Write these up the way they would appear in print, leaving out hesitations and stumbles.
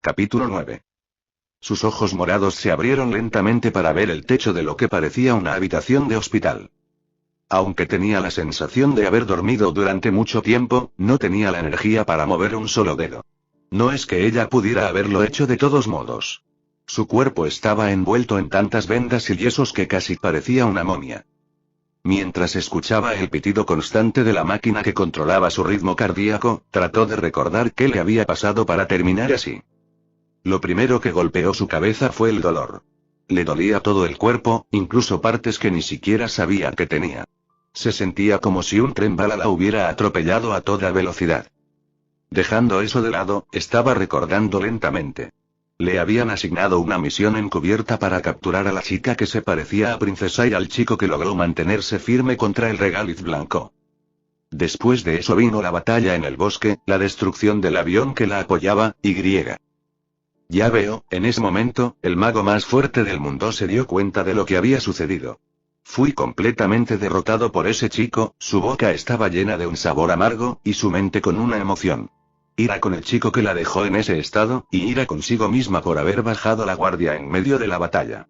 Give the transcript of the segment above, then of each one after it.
Capítulo 9. Sus ojos morados se abrieron lentamente para ver el techo de lo que parecía una habitación de hospital. Aunque tenía la sensación de haber dormido durante mucho tiempo, no tenía la energía para mover un solo dedo. No es que ella pudiera haberlo hecho de todos modos. Su cuerpo estaba envuelto en tantas vendas y yesos que casi parecía una momia. Mientras escuchaba el pitido constante de la máquina que controlaba su ritmo cardíaco, trató de recordar qué le había pasado para terminar así. Lo primero que golpeó su cabeza fue el dolor. Le dolía todo el cuerpo, incluso partes que ni siquiera sabía que tenía. Se sentía como si un tren bala la hubiera atropellado a toda velocidad. Dejando eso de lado, estaba recordando lentamente. Le habían asignado una misión encubierta para capturar a la chica que se parecía a Princesa y al chico que logró mantenerse firme contra el regaliz blanco. Después de eso vino la batalla en el bosque, la destrucción del avión que la apoyaba, y griega. Ya veo, en ese momento, el mago más fuerte del mundo se dio cuenta de lo que había sucedido. Fui completamente derrotado por ese chico, su boca estaba llena de un sabor amargo, y su mente con una emoción. Ira con el chico que la dejó en ese estado, y ira consigo misma por haber bajado la guardia en medio de la batalla.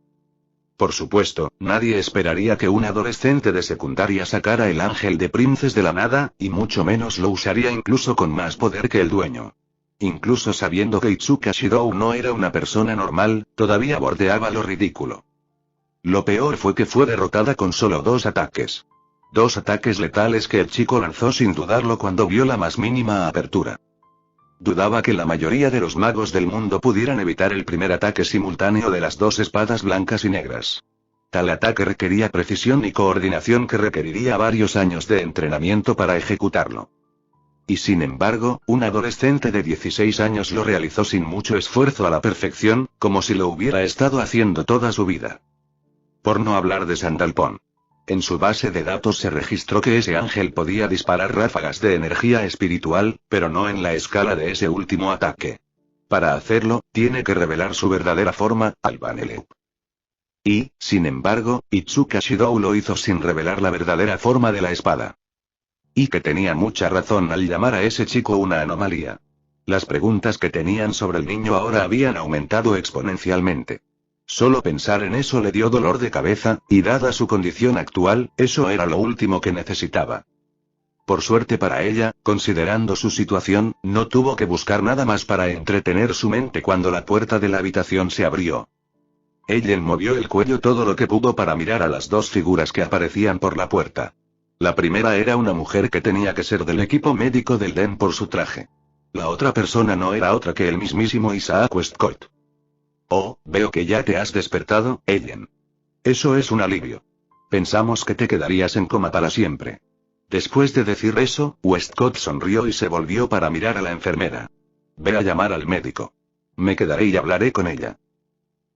Por supuesto, nadie esperaría que un adolescente de secundaria sacara el ángel de Princes de la nada, y mucho menos lo usaría incluso con más poder que el dueño. Incluso sabiendo que Itsuka Shirou no era una persona normal, todavía bordeaba lo ridículo. Lo peor fue que fue derrotada con solo 2 ataques. 2 ataques letales que el chico lanzó sin dudarlo cuando vio la más mínima apertura. Dudaba que la mayoría de los magos del mundo pudieran evitar el primer ataque simultáneo de las 2 espadas blancas y negras. Tal ataque requería precisión y coordinación que requeriría varios años de entrenamiento para ejecutarlo. Y sin embargo, un adolescente de 16 años lo realizó sin mucho esfuerzo a la perfección, como si lo hubiera estado haciendo toda su vida. Por no hablar de Sandalphon. En su base de datos se registró que ese ángel podía disparar ráfagas de energía espiritual, pero no en la escala de ese último ataque. Para hacerlo, tiene que revelar su verdadera forma, Albaneleup. Y, sin embargo, Itsuka Shirou lo hizo sin revelar la verdadera forma de la espada. Y que tenía mucha razón al llamar a ese chico una anomalía. Las preguntas que tenían sobre el niño ahora habían aumentado exponencialmente. Solo pensar en eso le dio dolor de cabeza, y dada su condición actual, eso era lo último que necesitaba. Por suerte para ella, considerando su situación, no tuvo que buscar nada más para entretener su mente cuando la puerta de la habitación se abrió. Ellen movió el cuello todo lo que pudo para mirar a las 2 figuras que aparecían por la puerta. La primera era una mujer que tenía que ser del equipo médico del Den por su traje. La otra persona no era otra que el mismísimo Isaac Westcott. Oh, veo que ya te has despertado, Ellen. Eso es un alivio. Pensamos que te quedarías en coma para siempre. Después de decir eso, Westcott sonrió y se volvió para mirar a la enfermera. Ve a llamar al médico. Me quedaré y hablaré con ella.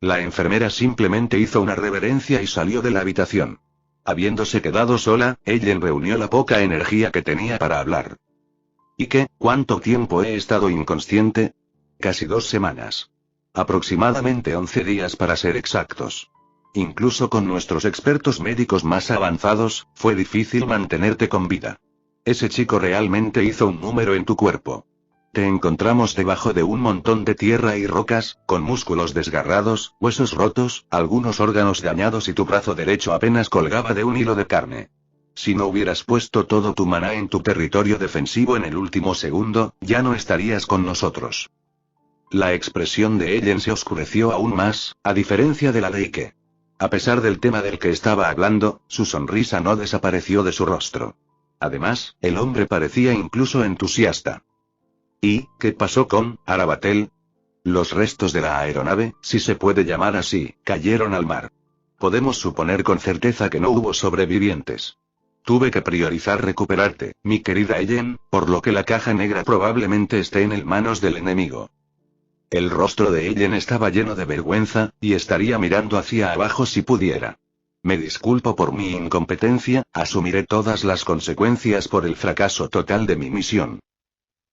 La enfermera simplemente hizo una reverencia y salió de la habitación. Habiéndose quedado sola, Ellen reunió la poca energía que tenía para hablar. ¿Y qué? ¿Cuánto tiempo he estado inconsciente? Casi 2 semanas. Aproximadamente 11 días para ser exactos. Incluso con nuestros expertos médicos más avanzados, fue difícil mantenerte con vida. Ese chico realmente hizo un número en tu cuerpo. Te encontramos debajo de un montón de tierra y rocas, con músculos desgarrados, huesos rotos, algunos órganos dañados y tu brazo derecho apenas colgaba de un hilo de carne. Si no hubieras puesto todo tu maná en tu territorio defensivo en el último segundo, ya no estarías con nosotros. La expresión de Ellen se oscureció aún más, a diferencia de la de Ike. A pesar del tema del que estaba hablando, su sonrisa no desapareció de su rostro. Además, el hombre parecía incluso entusiasta. ¿Y qué pasó con Arabatel? Los restos de la aeronave, si se puede llamar así, cayeron al mar. Podemos suponer con certeza que no hubo sobrevivientes. Tuve que priorizar recuperarte, mi querida Ellen, por lo que la caja negra probablemente esté en manos del enemigo. El rostro de Ellen estaba lleno de vergüenza, y estaría mirando hacia abajo si pudiera. Me disculpo por mi incompetencia, asumiré todas las consecuencias por el fracaso total de mi misión.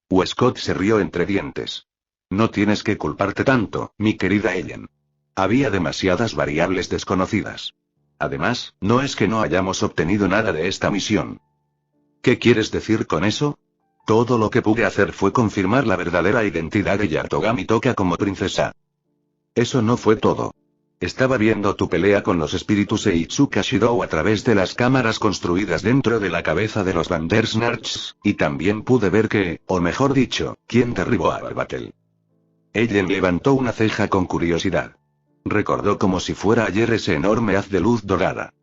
Westcott se rió entre dientes. No tienes que culparte tanto, mi querida Ellen. Había demasiadas variables desconocidas. Además, no es que no hayamos obtenido nada de esta misión. ¿Qué quieres decir con eso? Todo lo que pude hacer fue confirmar la verdadera identidad de Yatogami Toka como princesa. Eso no fue todo. Estaba viendo tu pelea con los espíritus e Itsuka Shidou a través de las cámaras construidas dentro de la cabeza de los Bandersnatch, y también pude ver que, o mejor dicho, quién derribó a Arbatel. Ellen levantó una ceja con curiosidad. Recordó como si fuera ayer ese enorme haz de luz dorada.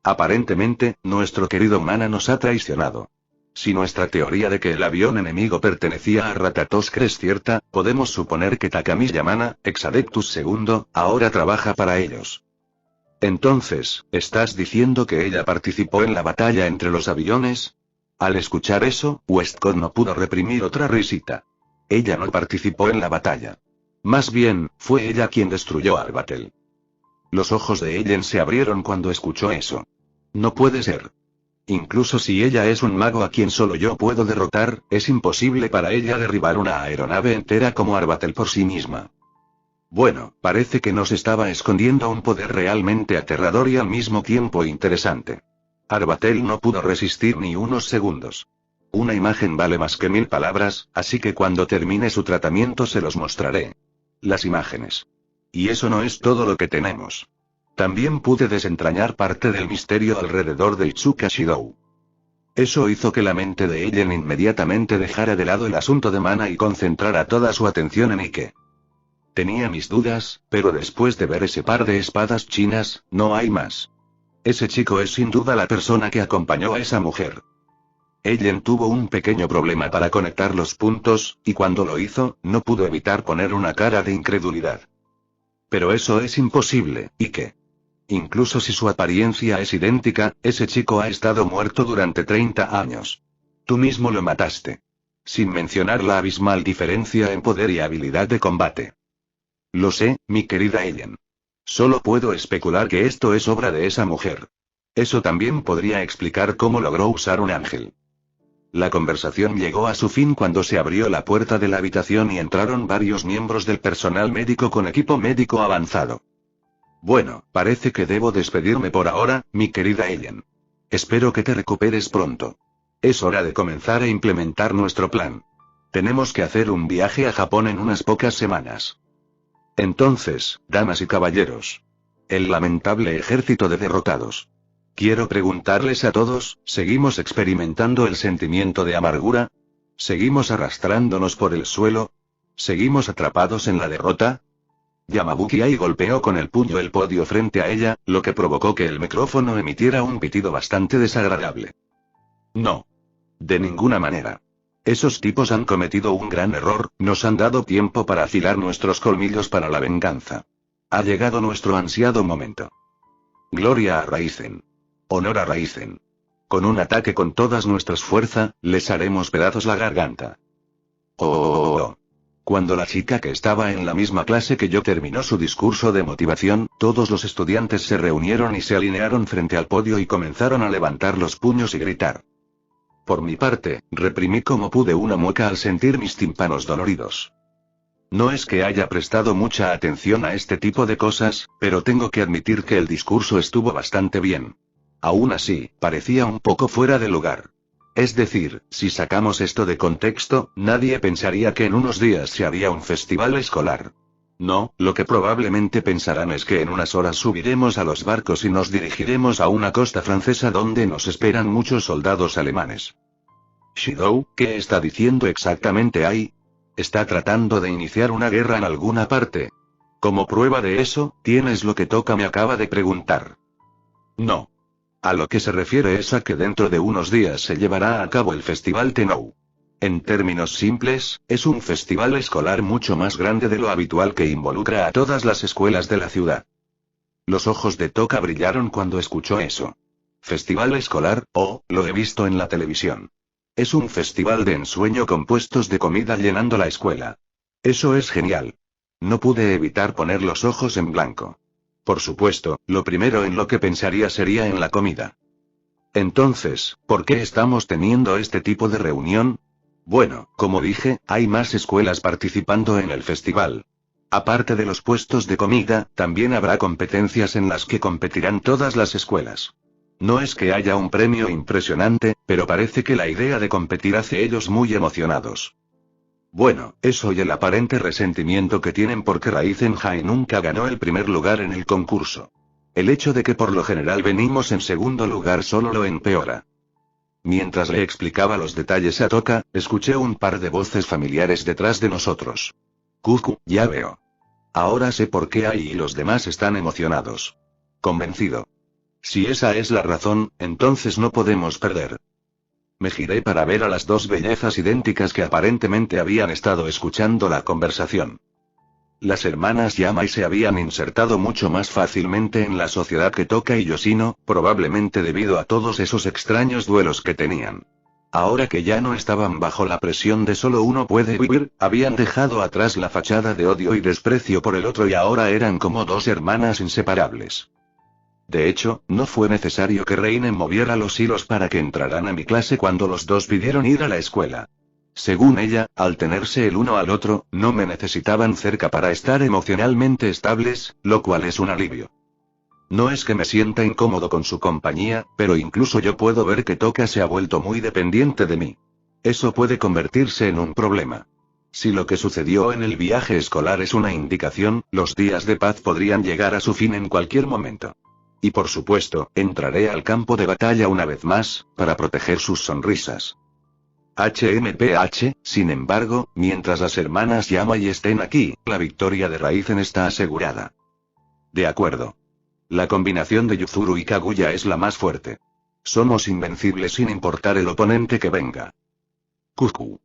Aparentemente, nuestro querido Mana nos ha traicionado. Si nuestra teoría de que el avión enemigo pertenecía a Ratatoskr es cierta, podemos suponer que Takamiya Mana, Exadectus II, ahora trabaja para ellos. Entonces, ¿estás diciendo que ella participó en la batalla entre los aviones? Al escuchar eso, Westcott no pudo reprimir otra risita. Ella no participó en la batalla. Más bien, fue ella quien destruyó a Arbatel. Los ojos de Ellen se abrieron cuando escuchó eso. No puede ser. Incluso si ella es un mago a quien solo yo puedo derrotar, es imposible para ella derribar una aeronave entera como Arbatel por sí misma. Bueno, parece que nos estaba escondiendo un poder realmente aterrador y al mismo tiempo interesante. Arbatel no pudo resistir ni unos segundos. Una imagen vale más que 1000 palabras, así que cuando termine su tratamiento se los mostraré. Las imágenes. Y eso no es todo lo que tenemos. También pude desentrañar parte del misterio alrededor de Itsuka Shidou. Eso hizo que la mente de Ellen inmediatamente dejara de lado el asunto de Mana y concentrara toda su atención en Ike. Tenía mis dudas, pero después de ver ese par de espadas chinas, no hay más. Ese chico es sin duda la persona que acompañó a esa mujer. Ellen tuvo un pequeño problema para conectar los puntos, y cuando lo hizo, no pudo evitar poner una cara de incredulidad. Pero eso es imposible, Ike. Incluso si su apariencia es idéntica, ese chico ha estado muerto durante 30 años. Tú mismo lo mataste. Sin mencionar la abismal diferencia en poder y habilidad de combate. Lo sé, mi querida Ellen. Solo puedo especular que esto es obra de esa mujer. Eso también podría explicar cómo logró usar un ángel. La conversación llegó a su fin cuando se abrió la puerta de la habitación y entraron varios miembros del personal médico con equipo médico avanzado. Bueno, parece que debo despedirme por ahora, mi querida Ellen. Espero que te recuperes pronto. Es hora de comenzar a implementar nuestro plan. Tenemos que hacer un viaje a Japón en unas pocas semanas. Entonces, damas y caballeros. El lamentable ejército de derrotados. Quiero preguntarles a todos, ¿seguimos experimentando el sentimiento de amargura? ¿Seguimos arrastrándonos por el suelo? ¿Seguimos atrapados en la derrota? Yamabuki Ai golpeó con el puño el podio frente a ella, lo que provocó que el micrófono emitiera un pitido bastante desagradable. No. De ninguna manera. Esos tipos han cometido un gran error, nos han dado tiempo para afilar nuestros colmillos para la venganza. Ha llegado nuestro ansiado momento. Gloria a Raizen. Honor a Raizen. Con un ataque con todas nuestras fuerzas, les haremos pedazos la garganta. Oh. Cuando la chica que estaba en la misma clase que yo terminó su discurso de motivación, todos los estudiantes se reunieron y se alinearon frente al podio y comenzaron a levantar los puños y gritar. Por mi parte, reprimí como pude una mueca al sentir mis tímpanos doloridos. No es que haya prestado mucha atención a este tipo de cosas, pero tengo que admitir que el discurso estuvo bastante bien. Aún así, parecía un poco fuera de lugar. Es decir, si sacamos esto de contexto, nadie pensaría que en unos días se haría un festival escolar. No, lo que probablemente pensarán es que en unas horas subiremos a los barcos y nos dirigiremos a una costa francesa donde nos esperan muchos soldados alemanes. Shidou, ¿qué está diciendo exactamente ahí? ¿Está tratando de iniciar una guerra en alguna parte? Como prueba de eso, ¿tienes lo que Toka me acaba de preguntar? No. A lo que se refiere es a que dentro de unos días se llevará a cabo el Festival Tennou. En términos simples, es un festival escolar mucho más grande de lo habitual que involucra a todas las escuelas de la ciudad. Los ojos de Toka brillaron cuando escuchó eso. ¿Festival escolar? Oh, lo he visto en la televisión. Es un festival de ensueño con puestos de comida llenando la escuela. Eso es genial. No pude evitar poner los ojos en blanco. Por supuesto, lo primero en lo que pensaría sería en la comida. Entonces, ¿por qué estamos teniendo este tipo de reunión? Bueno, como dije, hay más escuelas participando en el festival. Aparte de los puestos de comida, también habrá competencias en las que competirán todas las escuelas. No es que haya un premio impresionante, pero parece que la idea de competir hace ellos muy emocionados. Bueno, eso y el aparente resentimiento que tienen porque Raizenhai nunca ganó el primer lugar en el concurso. El hecho de que por lo general venimos en segundo lugar solo lo empeora. Mientras le explicaba los detalles a Toka, escuché un par de voces familiares detrás de nosotros. Cucu, ya veo. Ahora sé por qué Ai y los demás están emocionados. Convencido. Si esa es la razón, entonces no podemos perder. Me giré para ver a las dos bellezas idénticas que aparentemente habían estado escuchando la conversación. Las hermanas Yamai se habían insertado mucho más fácilmente en la sociedad que Toka y Yoshino, probablemente debido a todos esos extraños duelos que tenían. Ahora que ya no estaban bajo la presión de solo uno puede vivir, habían dejado atrás la fachada de odio y desprecio por el otro y ahora eran como dos hermanas inseparables. De hecho, no fue necesario que Reinen moviera los hilos para que entraran a mi clase cuando los dos pidieron ir a la escuela. Según ella, al tenerse el uno al otro, no me necesitaban cerca para estar emocionalmente estables, lo cual es un alivio. No es que me sienta incómodo con su compañía, pero incluso yo puedo ver que Toka se ha vuelto muy dependiente de mí. Eso puede convertirse en un problema. Si lo que sucedió en el viaje escolar es una indicación, los días de paz podrían llegar a su fin en cualquier momento. Y por supuesto, entraré al campo de batalla una vez más, para proteger sus sonrisas. HMPH, sin embargo, mientras las hermanas Yamai estén aquí, la victoria de Raizen está asegurada. De acuerdo. La combinación de Yuzuru y Kaguya es la más fuerte. Somos invencibles sin importar el oponente que venga. Cucu.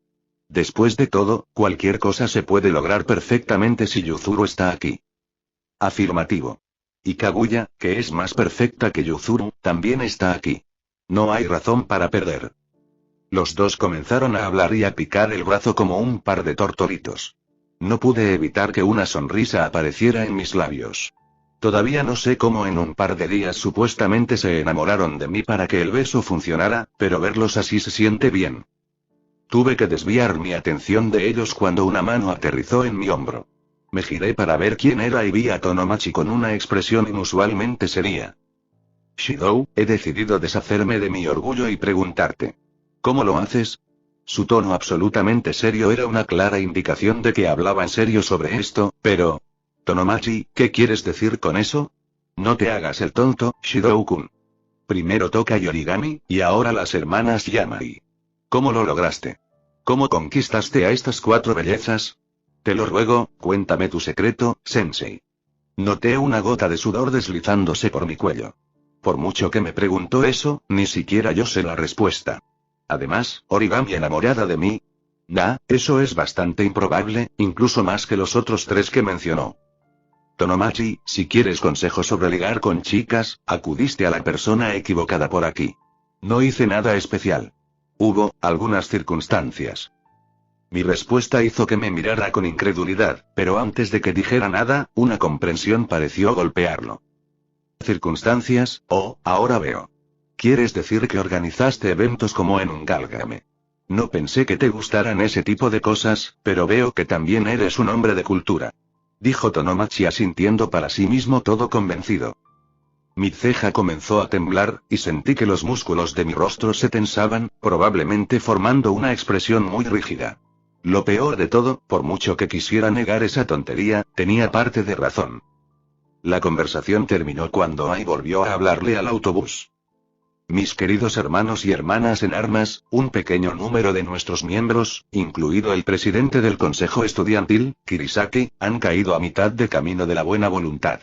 Después de todo, cualquier cosa se puede lograr perfectamente si Yuzuru está aquí. Afirmativo. Y Kaguya, que es más perfecta que Yuzuru, también está aquí. No hay razón para perder. Los dos comenzaron a hablar y a picar el brazo como un par de tortolitos. No pude evitar que una sonrisa apareciera en mis labios. Todavía no sé cómo en un par de días supuestamente se enamoraron de mí para que el beso funcionara, pero verlos así se siente bien. Tuve que desviar mi atención de ellos cuando una mano aterrizó en mi hombro. Me giré para ver quién era y vi a Tonomachi con una expresión inusualmente seria. Shidou, he decidido deshacerme de mi orgullo y preguntarte. ¿Cómo lo haces? Su tono absolutamente serio era una clara indicación de que hablaba en serio sobre esto, pero... Tonomachi, ¿qué quieres decir con eso? No te hagas el tonto, Shidou-kun. Primero Toka y Origami, y ahora las hermanas Yamai. ¿Cómo lo lograste? ¿Cómo conquistaste a estas cuatro bellezas? Te lo ruego, cuéntame tu secreto, sensei. Noté una gota de sudor deslizándose por mi cuello. Por mucho que me preguntó eso, ni siquiera yo sé la respuesta. Además, Origami enamorada de mí. Eso es bastante improbable, incluso más que los otros tres que mencionó. Tonomachi, si quieres consejo sobre ligar con chicas, acudiste a la persona equivocada por aquí. No hice nada especial. Hubo algunas circunstancias. Mi respuesta hizo que me mirara con incredulidad, pero antes de que dijera nada, una comprensión pareció golpearlo. ¿Circunstancias? Oh, ahora veo. ¿Quieres decir que organizaste eventos como en un Galgame? No pensé que te gustaran ese tipo de cosas, pero veo que también eres un hombre de cultura. Dijo Tonomachi asintiendo para sí mismo todo convencido. Mi ceja comenzó a temblar, y sentí que los músculos de mi rostro se tensaban, probablemente formando una expresión muy rígida. Lo peor de todo, por mucho que quisiera negar esa tontería, tenía parte de razón. La conversación terminó cuando Ai volvió a hablarle al autobús. Mis queridos hermanos y hermanas en armas, un pequeño número de nuestros miembros, incluido el presidente del consejo estudiantil, Kirisaki, han caído a mitad de camino de la buena voluntad.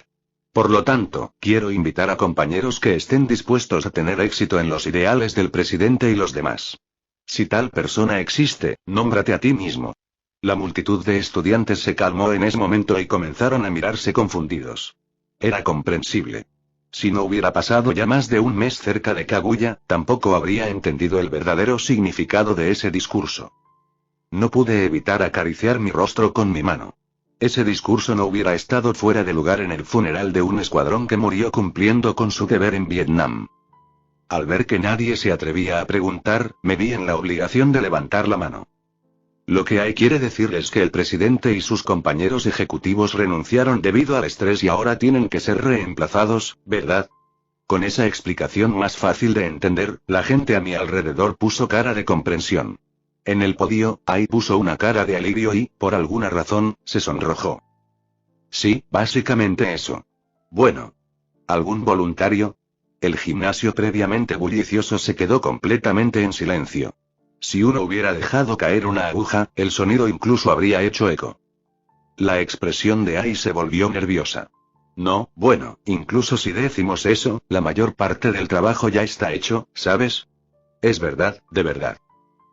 Por lo tanto, quiero invitar a compañeros que estén dispuestos a tener éxito en los ideales del presidente y los demás. Si tal persona existe, nómbrate a ti mismo. La multitud de estudiantes se calmó en ese momento y comenzaron a mirarse confundidos. Era comprensible. Si no hubiera pasado ya más de un mes cerca de Kaguya, tampoco habría entendido el verdadero significado de ese discurso. No pude evitar acariciar mi rostro con mi mano. Ese discurso no hubiera estado fuera de lugar en el funeral de un escuadrón que murió cumpliendo con su deber en Vietnam. Al ver que nadie se atrevía a preguntar, me vi en la obligación de levantar la mano. Lo que hay quiere decir es que el presidente y sus compañeros ejecutivos renunciaron debido al estrés y ahora tienen que ser reemplazados, ¿verdad? Con esa explicación más fácil de entender, la gente a mi alrededor puso cara de comprensión. En el podio, Ai puso una cara de alivio y, por alguna razón, se sonrojó. Sí, básicamente eso. Bueno. ¿Algún voluntario? El gimnasio previamente bullicioso se quedó completamente en silencio. Si uno hubiera dejado caer una aguja, el sonido incluso habría hecho eco. La expresión de Ai se volvió nerviosa. No, bueno, incluso si decimos eso, la mayor parte del trabajo ya está hecho, ¿sabes? Es verdad, de verdad.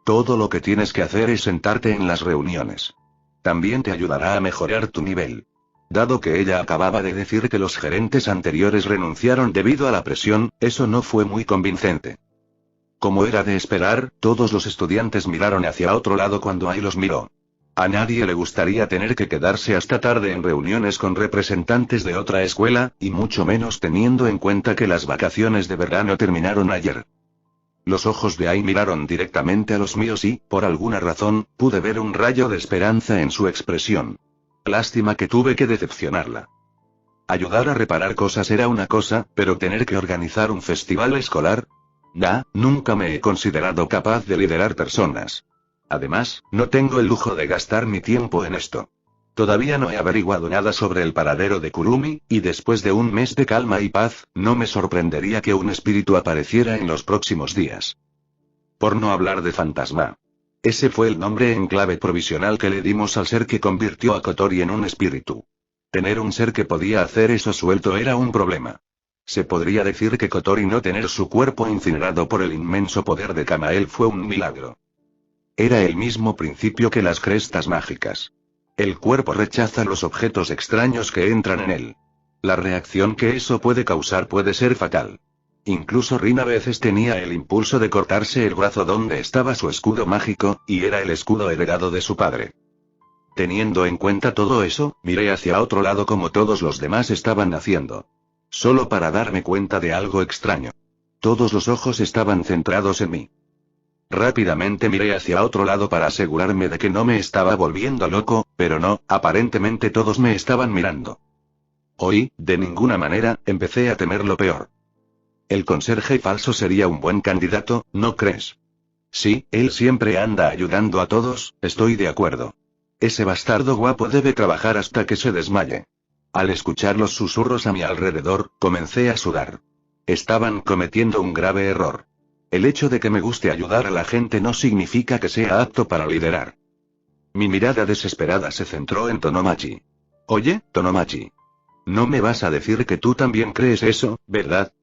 Todo lo que tienes que hacer es sentarte en las reuniones. También te ayudará a mejorar tu nivel. Dado que ella acababa de decir que los gerentes anteriores renunciaron debido a la presión, eso no fue muy convincente. Como era de esperar, todos los estudiantes miraron hacia otro lado cuando Ai los miró. A nadie le gustaría tener que quedarse hasta tarde en reuniones con representantes de otra escuela, y mucho menos teniendo en cuenta que las vacaciones de verano terminaron ayer. Los ojos de Ai miraron directamente a los míos y, por alguna razón, pude ver un rayo de esperanza en su expresión. Lástima que tuve que decepcionarla. Ayudar a reparar cosas era una cosa, pero tener que organizar un festival escolar... Nunca me he considerado capaz de liderar personas. Además, no tengo el lujo de gastar mi tiempo en esto. Todavía no he averiguado nada sobre el paradero de Kurumi, y después de un mes de calma y paz, no me sorprendería que un espíritu apareciera en los próximos días. Por no hablar de fantasma. Ese fue el nombre en clave provisional que le dimos al ser que convirtió a Kotori en un espíritu. Tener un ser que podía hacer eso suelto era un problema. Se podría decir que Kotori no tener su cuerpo incinerado por el inmenso poder de Kamael fue un milagro. Era el mismo principio que las crestas mágicas. El cuerpo rechaza los objetos extraños que entran en él. La reacción que eso puede causar puede ser fatal. Incluso Rin a veces tenía el impulso de cortarse el brazo donde estaba su escudo mágico, y era el escudo heredado de su padre. Teniendo en cuenta todo eso, miré hacia otro lado como todos los demás estaban haciendo. Solo para darme cuenta de algo extraño. Todos los ojos estaban centrados en mí. Rápidamente miré hacia otro lado para asegurarme de que no me estaba volviendo loco, pero no, aparentemente todos me estaban mirando. Hoy, de ninguna manera, empecé a temer lo peor. El conserje falso sería un buen candidato, ¿no crees? Sí, él siempre anda ayudando a todos, estoy de acuerdo. Ese bastardo guapo debe trabajar hasta que se desmaye. Al escuchar los susurros a mi alrededor, comencé a sudar. Estaban cometiendo un grave error. El hecho de que me guste ayudar a la gente no significa que sea apto para liderar. Mi mirada desesperada se centró en Tonomachi. Oye, Tonomachi. No me vas a decir que tú también crees eso, ¿verdad?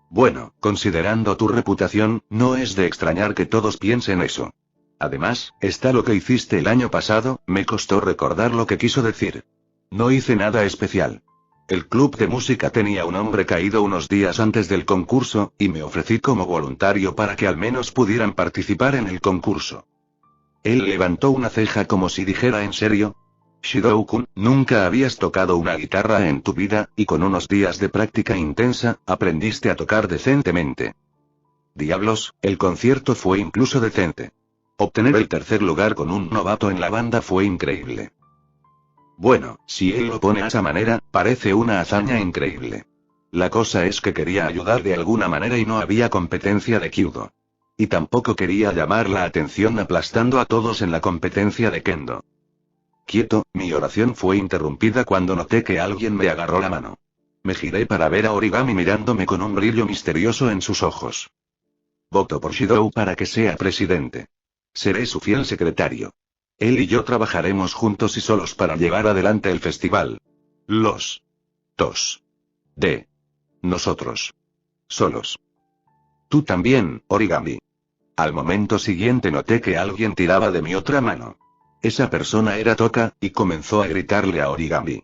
Bueno, considerando tu reputación, no es de extrañar que todos piensen eso. Además, está lo que hiciste el año pasado, me costó recordar lo que quiso decir. No hice nada especial. El club de música tenía un hombre caído unos días antes del concurso, y me ofrecí como voluntario para que al menos pudieran participar en el concurso. Él levantó una ceja como si dijera ¿en serio? Shidou-kun, nunca habías tocado una guitarra en tu vida, y con unos días de práctica intensa, aprendiste a tocar decentemente. Diablos, el concierto fue incluso decente. Obtener el tercer lugar con un novato en la banda fue increíble. Bueno, si él lo pone a esa manera, parece una hazaña increíble. La cosa es que quería ayudar de alguna manera y no había competencia de Kyudo. Y tampoco quería llamar la atención aplastando a todos en la competencia de Kendo. Quieto, mi oración fue interrumpida cuando noté que alguien me agarró la mano. Me giré para ver a Origami mirándome con un brillo misterioso en sus ojos. Voto por Shidou para que sea presidente. Seré su fiel secretario. Él y yo trabajaremos juntos y solos para llevar adelante el festival. Los dos. De nosotros. Solos. Tú también, Origami. Al momento siguiente noté que alguien tiraba de mi otra mano. Esa persona era Toka, y comenzó a gritarle a Origami.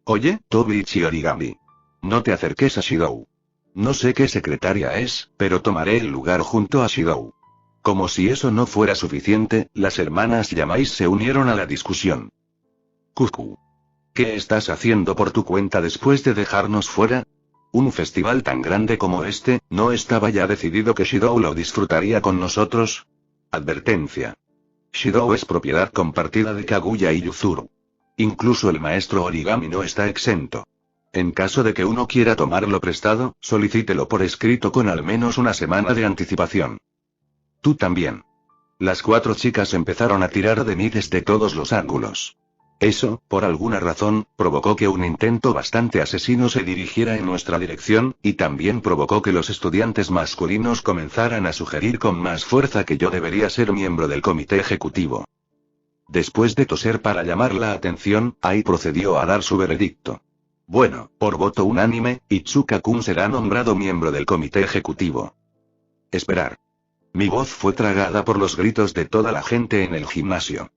Oye, Tobiichi Origami. No te acerques a Shidou. No sé qué secretaria es, pero tomaré el lugar junto a Shidou. Como si eso no fuera suficiente, las hermanas Yamai se unieron a la discusión. Kuku. ¿Qué estás haciendo por tu cuenta después de dejarnos fuera? Un festival tan grande como este, ¿no estaba ya decidido que Shidou lo disfrutaría con nosotros? Advertencia. Shidou es propiedad compartida de Kaguya y Yuzuru. Incluso el maestro Origami no está exento. En caso de que uno quiera tomarlo prestado, solicítelo por escrito con al menos una semana de anticipación. Tú también. Las 4 chicas empezaron a tirar de mí desde todos los ángulos. Eso, por alguna razón, provocó que un intento bastante asesino se dirigiera en nuestra dirección, y también provocó que los estudiantes masculinos comenzaran a sugerir con más fuerza que yo debería ser miembro del comité ejecutivo. Después de toser para llamar la atención, Ai procedió a dar su veredicto. Bueno, por voto unánime, Itsuka-kun será nombrado miembro del comité ejecutivo. Esperar. Mi voz fue tragada por los gritos de toda la gente en el gimnasio.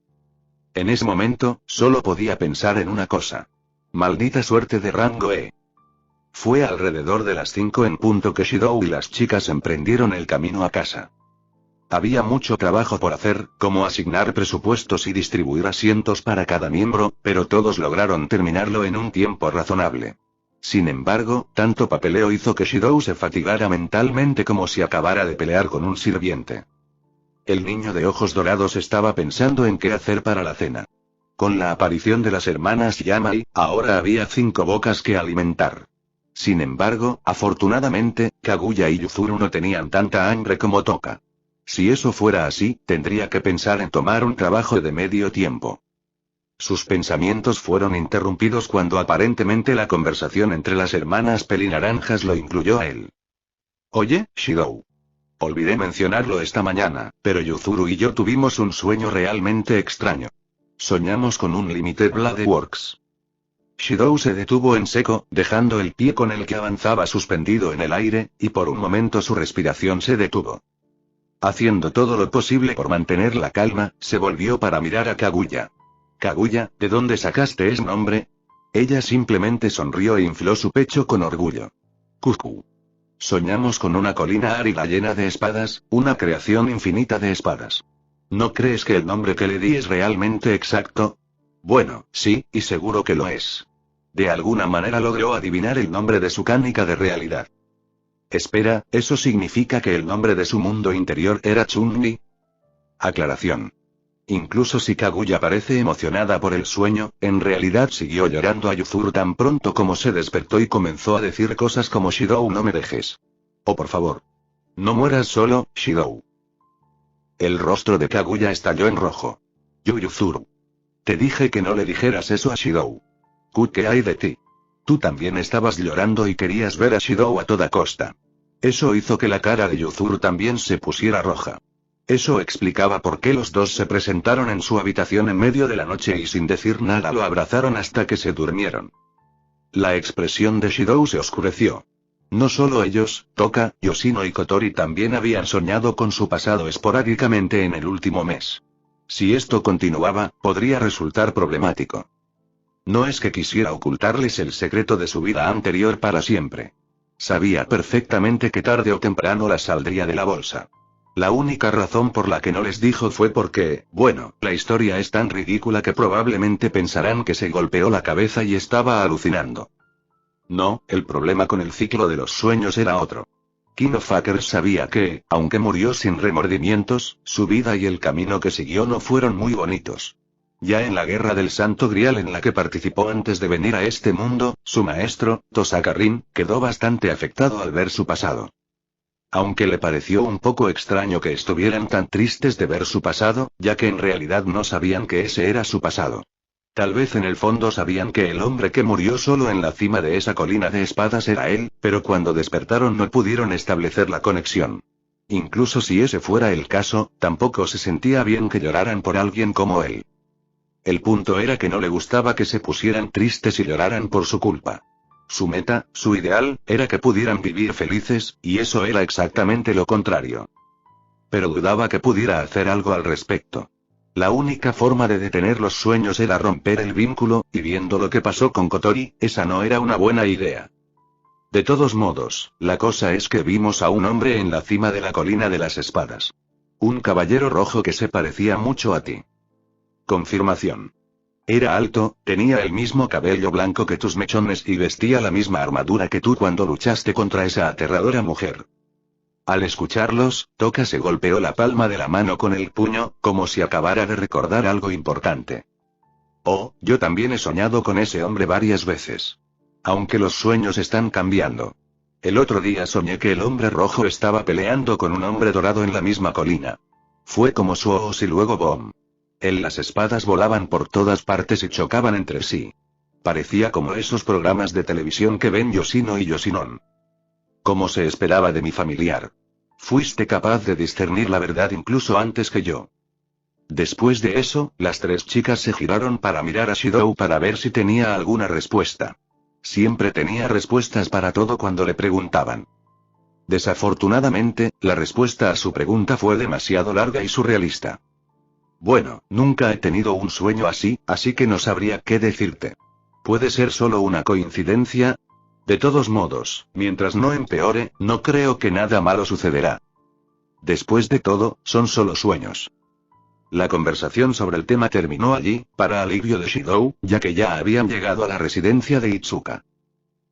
En ese momento, solo podía pensar en una cosa. Maldita suerte de rango E. Fue alrededor de las 5 en punto que Shidou y las chicas emprendieron el camino a casa. Había mucho trabajo por hacer, como asignar presupuestos y distribuir asientos para cada miembro, pero todos lograron terminarlo en un tiempo razonable. Sin embargo, tanto papeleo hizo que Shidou se fatigara mentalmente como si acabara de pelear con un sirviente. El niño de ojos dorados estaba pensando en qué hacer para la cena. Con la aparición de las hermanas Yamai, ahora había 5 bocas que alimentar. Sin embargo, afortunadamente, Kaguya y Yuzuru no tenían tanta hambre como Toka. Si eso fuera así, tendría que pensar en tomar un trabajo de medio tiempo. Sus pensamientos fueron interrumpidos cuando aparentemente la conversación entre las hermanas pelinaranjas lo incluyó a él. Oye, Shidou. Olvidé mencionarlo esta mañana, pero Yuzuru y yo tuvimos un sueño realmente extraño. Soñamos con un Limited Blade Works. Shidou se detuvo en seco, dejando el pie con el que avanzaba suspendido en el aire, y por un momento su respiración se detuvo. Haciendo todo lo posible por mantener la calma, se volvió para mirar a Kaguya. Kaguya, ¿de dónde sacaste ese nombre? Ella simplemente sonrió e infló su pecho con orgullo. Kuku. Soñamos con una colina árida llena de espadas, una creación infinita de espadas. ¿No crees que el nombre que le di es realmente exacto? Bueno, sí, y seguro que lo es. De alguna manera logró adivinar el nombre de su cánica de realidad. Espera, ¿eso significa que el nombre de su mundo interior era Chun-Li? Aclaración. Incluso si Kaguya parece emocionada por el sueño, en realidad siguió llorando a Yuzuru tan pronto como se despertó y comenzó a decir cosas como Shidou, no me dejes. Oh, por favor. No mueras solo, Shidou. El rostro de Kaguya estalló en rojo. Yuzuru. Te dije que no le dijeras eso a Shidou. ¿Qué hay de ti? Tú también estabas llorando y querías ver a Shidou a toda costa. Eso hizo que la cara de Yuzuru también se pusiera roja. Eso explicaba por qué los dos se presentaron en su habitación en medio de la noche y sin decir nada lo abrazaron hasta que se durmieron. La expresión de Shidou se oscureció. No solo ellos, Toka, Yoshino y Kotori también habían soñado con su pasado esporádicamente en el último mes. Si esto continuaba, podría resultar problemático. No es que quisiera ocultarles el secreto de su vida anterior para siempre. Sabía perfectamente que tarde o temprano las saldría de la bolsa. La única razón por la que no les dijo fue porque, bueno, la historia es tan ridícula que probablemente pensarán que se golpeó la cabeza y estaba alucinando. No, el problema con el ciclo de los sueños era otro. Kinofucker sabía que, aunque murió sin remordimientos, su vida y el camino que siguió no fueron muy bonitos. Ya en la Guerra del Santo Grial en la que participó antes de venir a este mundo, su maestro, Tosaka Rin, quedó bastante afectado al ver su pasado. Aunque le pareció un poco extraño que estuvieran tan tristes de ver su pasado, ya que en realidad no sabían que ese era su pasado. Tal vez en el fondo sabían que el hombre que murió solo en la cima de esa colina de espadas era él, pero cuando despertaron no pudieron establecer la conexión. Incluso si ese fuera el caso, tampoco se sentía bien que lloraran por alguien como él. El punto era que no le gustaba que se pusieran tristes y lloraran por su culpa. Su meta, su ideal, era que pudieran vivir felices, y eso era exactamente lo contrario. Pero dudaba que pudiera hacer algo al respecto. La única forma de detener los sueños era romper el vínculo, y viendo lo que pasó con Kotori, esa no era una buena idea. De todos modos, la cosa es que vimos a un hombre en la cima de la colina de las espadas. Un caballero rojo que se parecía mucho a ti. Confirmación. Era alto, tenía el mismo cabello blanco que tus mechones y vestía la misma armadura que tú cuando luchaste contra esa aterradora mujer. Al escucharlos, Toka se golpeó la palma de la mano con el puño, como si acabara de recordar algo importante. Oh, yo también he soñado con ese hombre varias veces. Aunque los sueños están cambiando. El otro día soñé que el hombre rojo estaba peleando con un hombre dorado en la misma colina. Fue como Suos y luego Boom. Las espadas volaban por todas partes y chocaban entre sí. Parecía como esos programas de televisión que ven Yoshino y Yoshinon. Como se esperaba de mi familiar. Fuiste capaz de discernir la verdad incluso antes que yo. Después de eso, las tres chicas se giraron para mirar a Shidou para ver si tenía alguna respuesta. Siempre tenía respuestas para todo cuando le preguntaban. Desafortunadamente, la respuesta a su pregunta fue demasiado larga y surrealista. Bueno, nunca he tenido un sueño así que no sabría qué decirte. ¿Puede ser solo una coincidencia? De todos modos, mientras no empeore, no creo que nada malo sucederá. Después de todo, son solo sueños. La conversación sobre el tema terminó allí, para alivio de Shidou, ya que ya habían llegado a la residencia de Itsuka.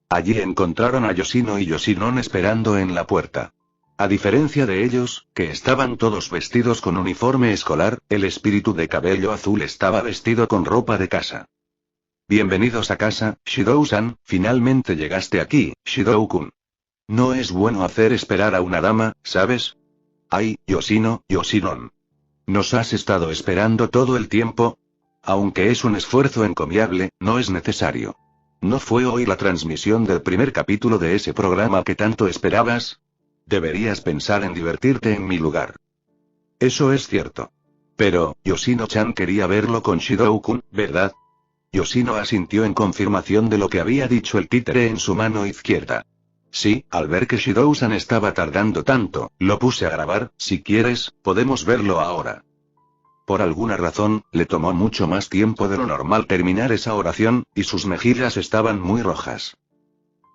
Allí encontraron a Yoshino y Yoshinon esperando en la puerta. A diferencia de ellos, que estaban todos vestidos con uniforme escolar, el espíritu de cabello azul estaba vestido con ropa de casa. Bienvenidos a casa, Shidou-san, finalmente llegaste aquí, Shidou-kun. No es bueno hacer esperar a una dama, ¿sabes? Ay, Yoshino, Yoshinon. ¿Nos has estado esperando todo el tiempo? Aunque es un esfuerzo encomiable, no es necesario. ¿No fue hoy la transmisión del primer capítulo de ese programa que tanto esperabas? Deberías pensar en divertirte en mi lugar. Eso es cierto. Pero, Yoshino-chan quería verlo con Shidou-kun, ¿verdad? Yoshino asintió en confirmación de lo que había dicho el títere en su mano izquierda. Sí, al ver que Shidou-san estaba tardando tanto, lo puse a grabar, si quieres, podemos verlo ahora. Por alguna razón, le tomó mucho más tiempo de lo normal terminar esa oración, y sus mejillas estaban muy rojas.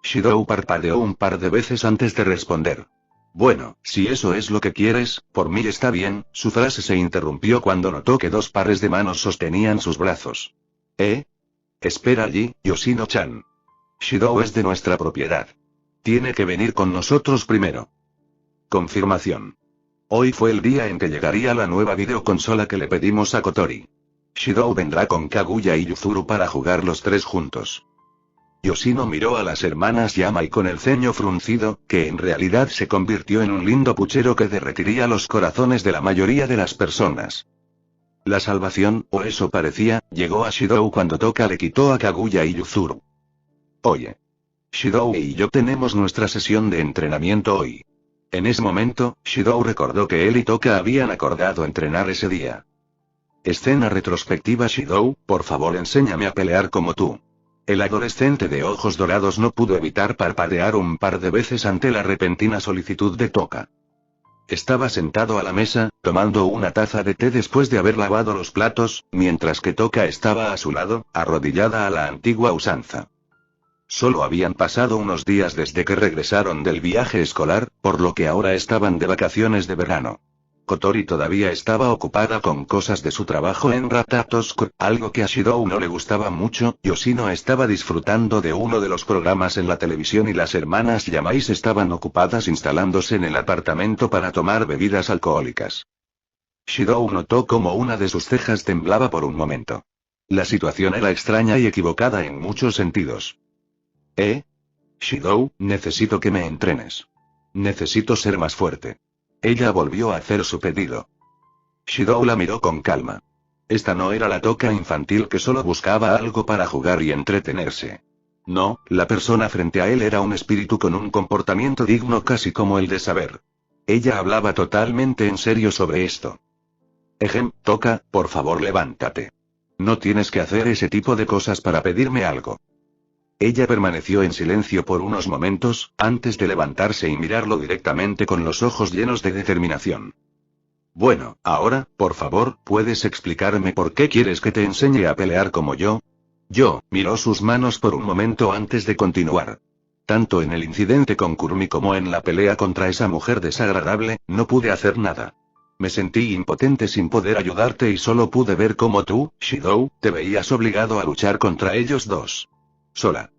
Shidou parpadeó un par de veces antes de responder. Bueno, si eso es lo que quieres, por mí está bien, su frase se interrumpió cuando notó que dos pares de manos sostenían sus brazos. Espera allí, Yoshino-chan. Shidou es de nuestra propiedad. Tiene que venir con nosotros primero. Confirmación. Hoy fue el día en que llegaría la nueva videoconsola que le pedimos a Kotori. Shidou vendrá con Kaguya y Yuzuru para jugar los tres juntos. Yoshino miró a las hermanas Yamai con el ceño fruncido, que en realidad se convirtió en un lindo puchero que derretiría los corazones de la mayoría de las personas. La salvación, o eso parecía, llegó a Shidou cuando Toka le quitó a Kaguya y Yuzuru. Oye. Shidou y yo tenemos nuestra sesión de entrenamiento hoy. En ese momento, Shidou recordó que él y Toka habían acordado entrenar ese día. Escena retrospectiva. Shidou, por favor enséñame a pelear como tú. El adolescente de ojos dorados no pudo evitar parpadear un par de veces ante la repentina solicitud de Toka. Estaba sentado a la mesa, tomando una taza de té después de haber lavado los platos, mientras que Toka estaba a su lado, arrodillada a la antigua usanza. Solo habían pasado unos días desde que regresaron del viaje escolar, por lo que ahora estaban de vacaciones de verano. Kotori todavía estaba ocupada con cosas de su trabajo en Ratatosk, algo que a Shidou no le gustaba mucho. Yoshino estaba disfrutando de uno de los programas en la televisión y las hermanas Yamais estaban ocupadas instalándose en el apartamento para tomar bebidas alcohólicas. Shidou notó como una de sus cejas temblaba por un momento. La situación era extraña y equivocada en muchos sentidos. Shidou, necesito que me entrenes. Necesito ser más fuerte. Ella volvió a hacer su pedido. Shidou la miró con calma. Esta no era la Toka infantil que solo buscaba algo para jugar y entretenerse. No, la persona frente a él era un espíritu con un comportamiento digno casi como el de saber. Ella hablaba totalmente en serio sobre esto. Toka, por favor levántate. No tienes que hacer ese tipo de cosas para pedirme algo. Ella permaneció en silencio por unos momentos, antes de levantarse y mirarlo directamente con los ojos llenos de determinación. Bueno, ahora, por favor, ¿puedes explicarme por qué quieres que te enseñe a pelear como yo? Miró sus manos por un momento antes de continuar. Tanto en el incidente con Kurumi como en la pelea contra esa mujer desagradable, no pude hacer nada. Me sentí impotente sin poder ayudarte y solo pude ver cómo tú, Shidou, te veías obligado a luchar contra ellos dos. Sola.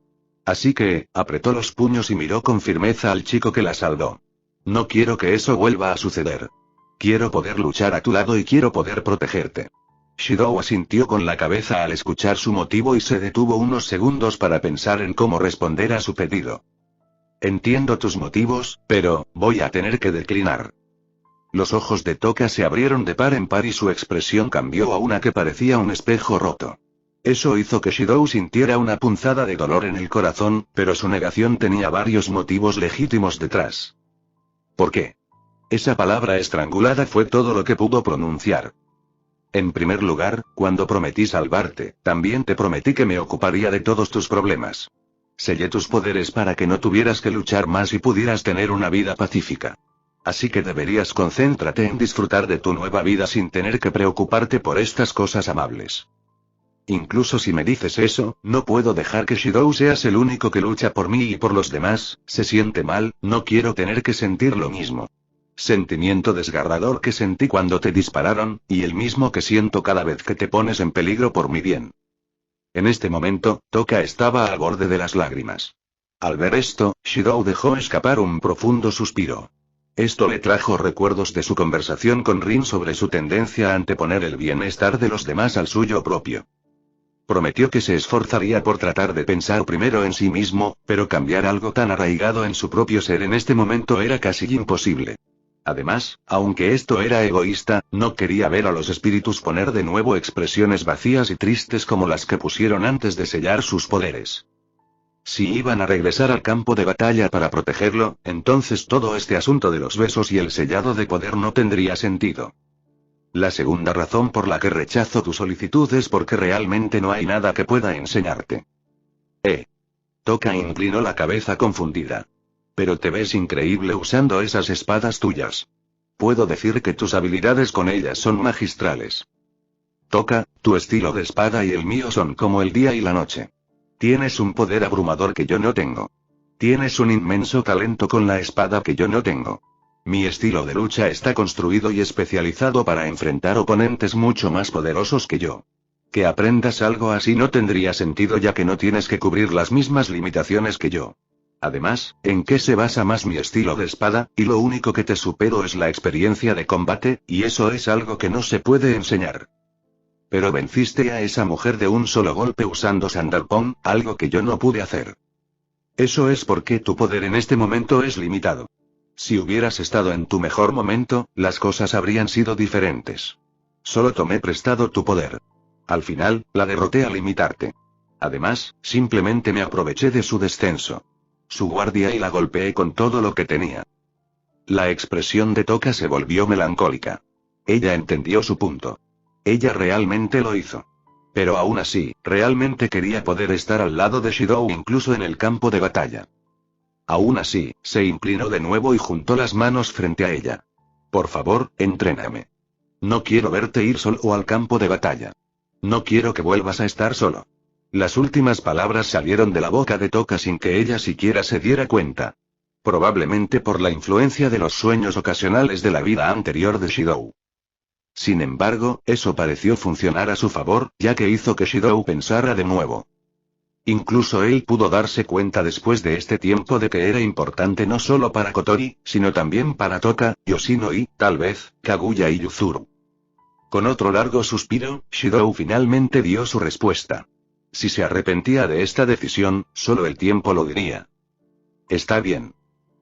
Así que, apretó los puños y miró con firmeza al chico que la salvó. No quiero que eso vuelva a suceder. Quiero poder luchar a tu lado y quiero poder protegerte. Shidou asintió con la cabeza al escuchar su motivo y se detuvo unos segundos para pensar en cómo responder a su pedido. Entiendo tus motivos, pero voy a tener que declinar. Los ojos de Toka se abrieron de par en par y su expresión cambió a una que parecía un espejo roto. Eso hizo que Shidou sintiera una punzada de dolor en el corazón, pero su negación tenía varios motivos legítimos detrás. ¿Por qué? Esa palabra estrangulada fue todo lo que pudo pronunciar. En primer lugar, cuando prometí salvarte, también te prometí que me ocuparía de todos tus problemas. Sellé tus poderes para que no tuvieras que luchar más y pudieras tener una vida pacífica. Así que deberías concéntrate en disfrutar de tu nueva vida sin tener que preocuparte por estas cosas amables. Incluso si me dices eso, no puedo dejar que Shidou seas el único que lucha por mí y por los demás, se siente mal, no quiero tener que sentir lo mismo. Sentimiento desgarrador que sentí cuando te dispararon, y el mismo que siento cada vez que te pones en peligro por mi bien. En este momento, Toka estaba al borde de las lágrimas. Al ver esto, Shidou dejó escapar un profundo suspiro. Esto le trajo recuerdos de su conversación con Rin sobre su tendencia a anteponer el bienestar de los demás al suyo propio. Prometió que se esforzaría por tratar de pensar primero en sí mismo, pero cambiar algo tan arraigado en su propio ser en este momento era casi imposible. Además, aunque esto era egoísta, no quería ver a los espíritus poner de nuevo expresiones vacías y tristes como las que pusieron antes de sellar sus poderes. Si iban a regresar al campo de batalla para protegerlo, entonces todo este asunto de los besos y el sellado de poder no tendría sentido. La segunda razón por la que rechazo tu solicitud es porque realmente no hay nada que pueda enseñarte. Toka inclinó la cabeza confundida. Pero te ves increíble usando esas espadas tuyas. Puedo decir que tus habilidades con ellas son magistrales. Toka, tu estilo de espada y el mío son como el día y la noche. Tienes un poder abrumador que yo no tengo. Tienes un inmenso talento con la espada que yo no tengo. Mi estilo de lucha está construido y especializado para enfrentar oponentes mucho más poderosos que yo. Que aprendas algo así no tendría sentido ya que no tienes que cubrir las mismas limitaciones que yo. Además, ¿en qué se basa más mi estilo de espada? Y lo único que te supero es la experiencia de combate, y eso es algo que no se puede enseñar. Pero venciste a esa mujer de un solo golpe usando Sandarpon, algo que yo no pude hacer. Eso es porque tu poder en este momento es limitado. Si hubieras estado en tu mejor momento, las cosas habrían sido diferentes. Solo tomé prestado tu poder. Al final, la derroté al limitarte. Además, simplemente me aproveché de su descenso. Su guardia y la golpeé con todo lo que tenía. La expresión de Toka se volvió melancólica. Ella entendió su punto. Ella realmente lo hizo. Pero aún así, realmente quería poder estar al lado de Shidou incluso en el campo de batalla. Aún así, se inclinó de nuevo y juntó las manos frente a ella. Por favor, entréname. No quiero verte ir solo al campo de batalla. No quiero que vuelvas a estar solo. Las últimas palabras salieron de la boca de Toka sin que ella siquiera se diera cuenta. Probablemente por la influencia de los sueños ocasionales de la vida anterior de Shidou. Sin embargo, eso pareció funcionar a su favor, ya que hizo que Shidou pensara de nuevo. Incluso él pudo darse cuenta después de este tiempo de que era importante no solo para Kotori, sino también para Toka, Yoshino y, tal vez, Kaguya y Yuzuru. Con otro largo suspiro, Shidou finalmente dio su respuesta. Si se arrepentía de esta decisión, solo el tiempo lo diría. Está bien.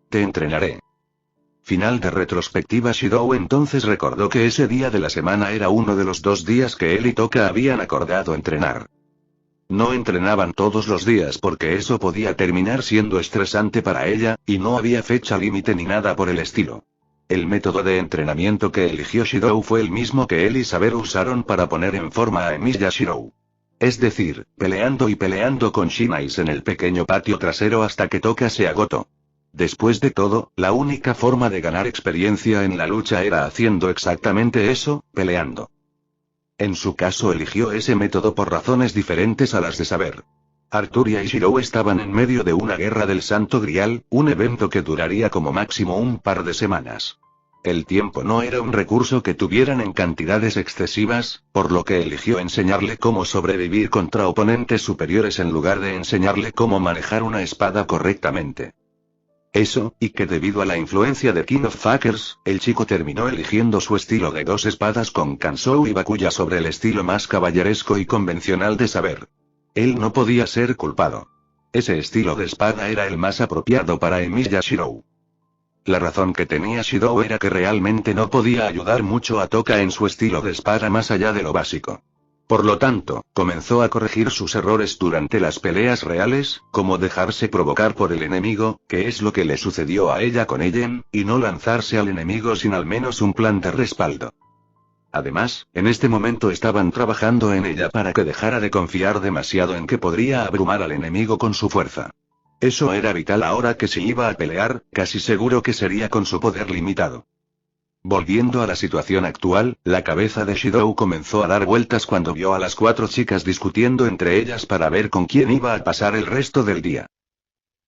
Te entrenaré. Final de retrospectiva. Shidou entonces recordó que ese día de la semana era uno de los 2 días que él y Toka habían acordado entrenar. No entrenaban todos los días porque eso podía terminar siendo estresante para ella, y no había fecha límite ni nada por el estilo. El método de entrenamiento que eligió Shidou fue el mismo que él y Saber usaron para poner en forma a Emilia Shirou. Es decir, peleando y peleando con Shinais en el pequeño patio trasero hasta que Toka se agotó. Después de todo, la única forma de ganar experiencia en la lucha era haciendo exactamente eso, peleando. En su caso eligió ese método por razones diferentes a las de Saber. Arturia y Shirou estaban en medio de una guerra del Santo Grial, un evento que duraría como máximo un par de semanas. El tiempo no era un recurso que tuvieran en cantidades excesivas, por lo que eligió enseñarle cómo sobrevivir contra oponentes superiores en lugar de enseñarle cómo manejar una espada correctamente. Eso, y que debido a la influencia de King of Fakers, el chico terminó eligiendo su estilo de 2 espadas con Kansou y Bakuya sobre el estilo más caballeresco y convencional de saber. Él no podía ser culpado. Ese estilo de espada era el más apropiado para Emilia Shirou. La razón que tenía Shirou era que realmente no podía ayudar mucho a Toka en su estilo de espada más allá de lo básico. Por lo tanto, comenzó a corregir sus errores durante las peleas reales, como dejarse provocar por el enemigo, que es lo que le sucedió a ella con Ellen, y no lanzarse al enemigo sin al menos un plan de respaldo. Además, en este momento estaban trabajando en ella para que dejara de confiar demasiado en que podría abrumar al enemigo con su fuerza. Eso era vital ahora que si iba a pelear, casi seguro que sería con su poder limitado. Volviendo a la situación actual, la cabeza de Shirou comenzó a dar vueltas cuando vio a las 4 chicas discutiendo entre ellas para ver con quién iba a pasar el resto del día.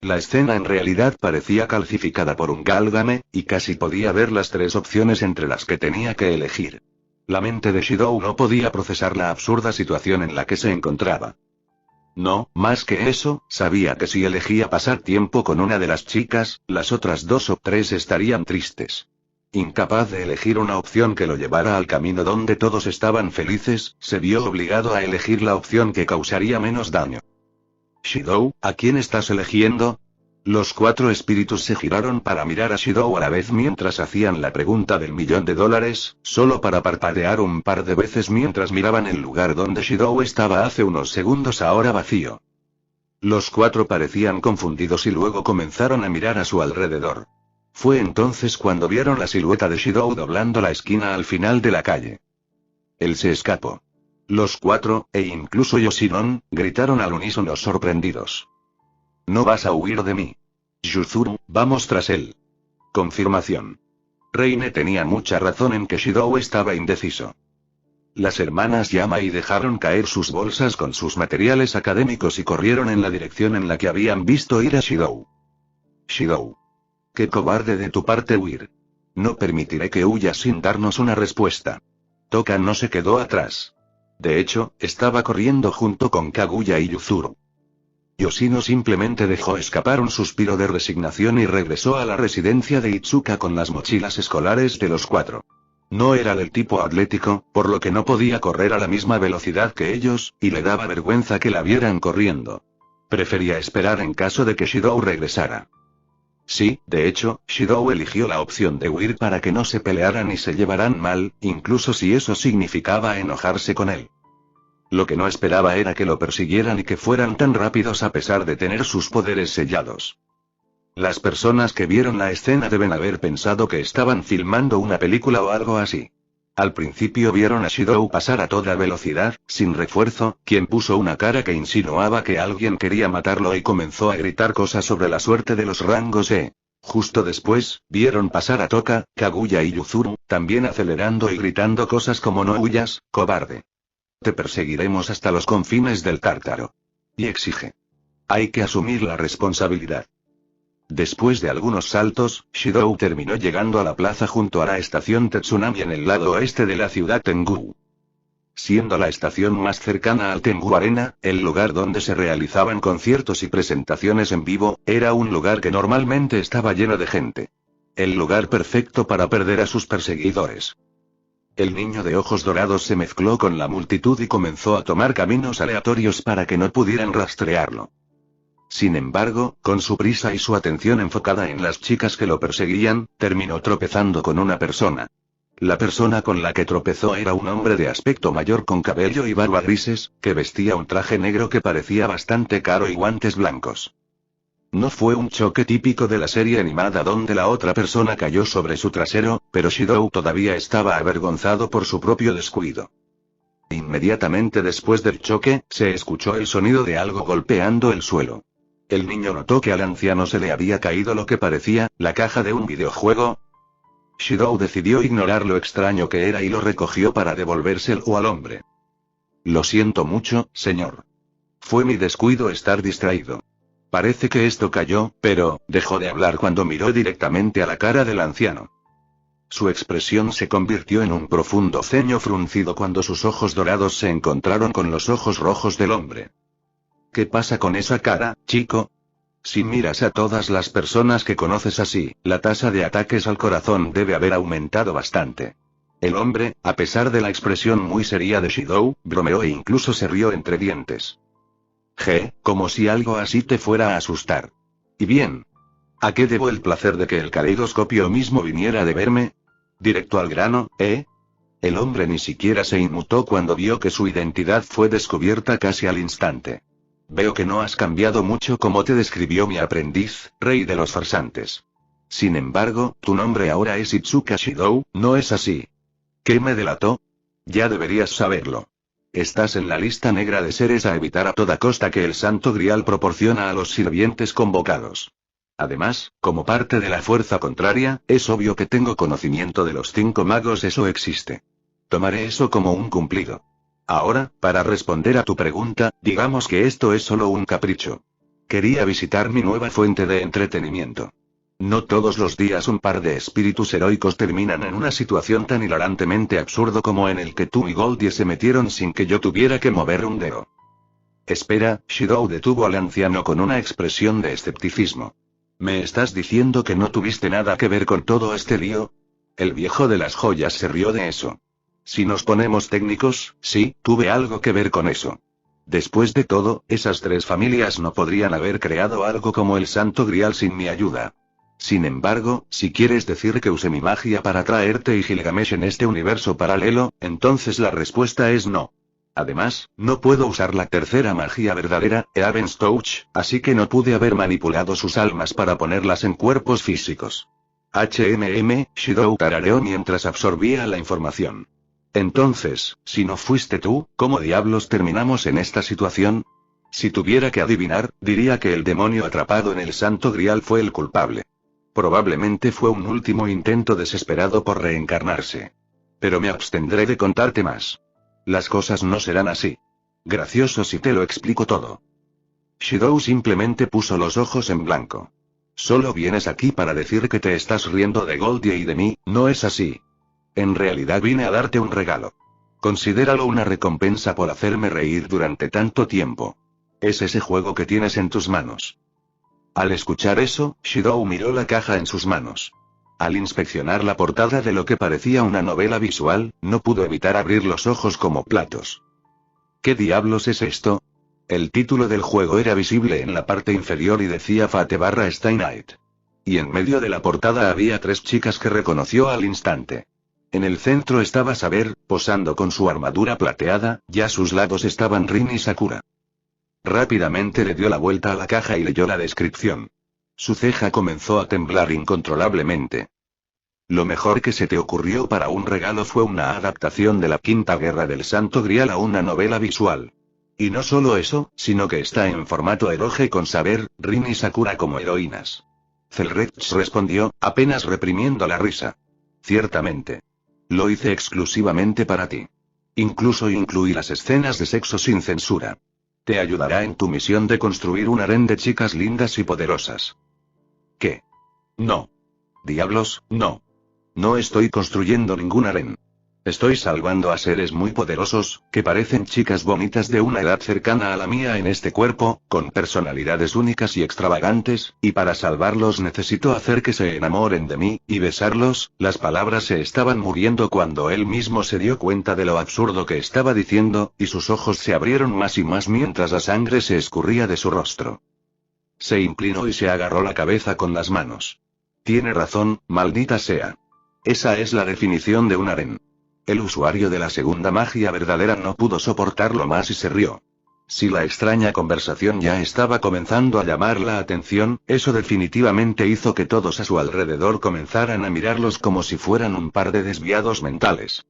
La escena en realidad parecía calcificada por un gálgame, y casi podía ver las 3 opciones entre las que tenía que elegir. La mente de Shirou no podía procesar la absurda situación en la que se encontraba. No, más que eso, sabía que si elegía pasar tiempo con una de las chicas, las otras 2 o 3 estarían tristes. Incapaz de elegir una opción que lo llevara al camino donde todos estaban felices, se vio obligado a elegir la opción que causaría menos daño. Shirou, ¿a quién estás eligiendo? Los 4 espíritus se giraron para mirar a Shirou a la vez mientras hacían la pregunta del $1.000.000, solo para parpadear un par de veces mientras miraban el lugar donde Shirou estaba hace unos segundos ahora vacío. Los 4 parecían confundidos y luego comenzaron a mirar a su alrededor. Fue entonces cuando vieron la silueta de Shirou doblando la esquina al final de la calle. Él se escapó. Los 4, e incluso Yoshinon, gritaron al unísono sorprendidos. No vas a huir de mí. Yuzuru, vamos tras él. Confirmación. Reine tenía mucha razón en que Shirou estaba indeciso. Las hermanas Yamai dejaron caer sus bolsas con sus materiales académicos y corrieron en la dirección en la que habían visto ir a Shirou. Shirou. Qué cobarde de tu parte huir. No permitiré que huyas sin darnos una respuesta. Toka no se quedó atrás. De hecho, estaba corriendo junto con Kaguya y Yuzuru. Yoshino simplemente dejó escapar un suspiro de resignación y regresó a la residencia de Itsuka con las mochilas escolares de los 4. No era del tipo atlético, por lo que no podía correr a la misma velocidad que ellos, y le daba vergüenza que la vieran corriendo. Prefería esperar en caso de que Shirou regresara. Sí, de hecho, Shirou eligió la opción de huir para que no se pelearan y se llevaran mal, incluso si eso significaba enojarse con él. Lo que no esperaba era que lo persiguieran y que fueran tan rápidos a pesar de tener sus poderes sellados. Las personas que vieron la escena deben haber pensado que estaban filmando una película o algo así. Al principio vieron a Shirou pasar a toda velocidad, sin refuerzo, quien puso una cara que insinuaba que alguien quería matarlo y comenzó a gritar cosas sobre la suerte de los rangos E. Justo después, vieron pasar a Toka, Kaguya y Yuzuru, también acelerando y gritando cosas como no huyas, cobarde. Te perseguiremos hasta los confines del Tártaro. Y exige. Hay que asumir la responsabilidad. Después de algunos saltos, Shirou terminó llegando a la plaza junto a la estación Tetsunami en el lado oeste de la ciudad Tengu. Siendo la estación más cercana al Tengu Arena, el lugar donde se realizaban conciertos y presentaciones en vivo, era un lugar que normalmente estaba lleno de gente. El lugar perfecto para perder a sus perseguidores. El niño de ojos dorados se mezcló con la multitud y comenzó a tomar caminos aleatorios para que no pudieran rastrearlo. Sin embargo, con su prisa y su atención enfocada en las chicas que lo perseguían, terminó tropezando con una persona. La persona con la que tropezó era un hombre de aspecto mayor con cabello y barba grises, que vestía un traje negro que parecía bastante caro y guantes blancos. No fue un choque típico de la serie animada donde la otra persona cayó sobre su trasero, pero Shirou todavía estaba avergonzado por su propio descuido. Inmediatamente después del choque, se escuchó el sonido de algo golpeando el suelo. El niño notó que al anciano se le había caído lo que parecía, la caja de un videojuego. Shirou decidió ignorar lo extraño que era y lo recogió para devolvérselo al hombre. Lo siento mucho, señor. Fue mi descuido estar distraído. Parece que esto cayó, pero, dejó de hablar cuando miró directamente a la cara del anciano. Su expresión se convirtió en un profundo ceño fruncido cuando sus ojos dorados se encontraron con los ojos rojos del hombre. ¿Qué pasa con esa cara, chico? Si miras a todas las personas que conoces así, la tasa de ataques al corazón debe haber aumentado bastante. El hombre, a pesar de la expresión muy seria de Shidou, bromeó e incluso se rió entre dientes. Como si algo así te fuera a asustar. Y bien. ¿A qué debo el placer de que el caleidoscopio mismo viniera de verme? Directo al grano, ¿eh? El hombre ni siquiera se inmutó cuando vio que su identidad fue descubierta casi al instante. Veo que no has cambiado mucho como te describió mi aprendiz, rey de los farsantes. Sin embargo, tu nombre ahora es Itsuka Shidou, ¿no es así? ¿Qué me delató? Ya deberías saberlo. Estás en la lista negra de seres a evitar a toda costa que el Santo Grial proporciona a los sirvientes convocados. Además, como parte de la fuerza contraria, es obvio que tengo conocimiento de los 5 magos, eso existe. Tomaré eso como un cumplido. Ahora, para responder a tu pregunta, digamos que esto es solo un capricho. Quería visitar mi nueva fuente de entretenimiento. No todos los días un par de espíritus heroicos terminan en una situación tan hilarantemente absurdo como en el que tú y Goldie se metieron sin que yo tuviera que mover un dedo. Espera, Shidou detuvo al anciano con una expresión de escepticismo. ¿Me estás diciendo que no tuviste nada que ver con todo este lío? El viejo de las joyas se rió de eso. Si nos ponemos técnicos, sí, tuve algo que ver con eso. Después de todo, esas 3 familias no podrían haber creado algo como el Santo Grial sin mi ayuda. Sin embargo, si quieres decir que usé mi magia para traerte y Gilgamesh en este universo paralelo, entonces la respuesta es no. Además, no puedo usar la tercera magia verdadera, Eaven's Touch, así que no pude haber manipulado sus almas para ponerlas en cuerpos físicos. Shidou tarareó mientras absorbía la información. Entonces, si no fuiste tú, ¿cómo diablos terminamos en esta situación? Si tuviera que adivinar, diría que el demonio atrapado en el Santo Grial fue el culpable. Probablemente fue un último intento desesperado por reencarnarse. Pero me abstendré de contarte más. Las cosas no serán así. Gracioso si te lo explico todo. Shidou simplemente puso los ojos en blanco. Solo vienes aquí para decir que te estás riendo de Goldie y de mí, ¿no es así? En realidad vine a darte un regalo. Considéralo una recompensa por hacerme reír durante tanto tiempo. Es ese juego que tienes en tus manos. Al escuchar eso, Shidou miró la caja en sus manos. Al inspeccionar la portada de lo que parecía una novela visual, no pudo evitar abrir los ojos como platos. ¿Qué diablos es esto? El título del juego era visible en la parte inferior y decía Fate/Stay Night. Y en medio de la portada había 3 chicas que reconoció al instante. En el centro estaba Saber, posando con su armadura plateada, y a sus lados estaban Rin y Sakura. Rápidamente le dio la vuelta a la caja y leyó la descripción. Su ceja comenzó a temblar incontrolablemente. Lo mejor que se te ocurrió para un regalo fue una adaptación de la Quinta Guerra del Santo Grial a una novela visual. Y no solo eso, sino que está en formato eroge con Saber, Rin y Sakura como heroínas. Zelrex respondió, apenas reprimiendo la risa. Ciertamente. Lo hice exclusivamente para ti. Incluso incluí las escenas de sexo sin censura. Te ayudará en tu misión de construir un harén de chicas lindas y poderosas. ¿Qué? No. Diablos, no. No estoy construyendo ningún harén. Estoy salvando a seres muy poderosos, que parecen chicas bonitas de una edad cercana a la mía en este cuerpo, con personalidades únicas y extravagantes, y para salvarlos necesito hacer que se enamoren de mí, y besarlos. Las palabras se estaban muriendo cuando él mismo se dio cuenta de lo absurdo que estaba diciendo, y sus ojos se abrieron más y más mientras la sangre se escurría de su rostro. Se inclinó y se agarró la cabeza con las manos. Tiene razón, maldita sea. Esa es la definición de un harén. El usuario de la segunda magia verdadera no pudo soportarlo más y se rió. Si la extraña conversación ya estaba comenzando a llamar la atención, eso definitivamente hizo que todos a su alrededor comenzaran a mirarlos como si fueran un par de desviados mentales.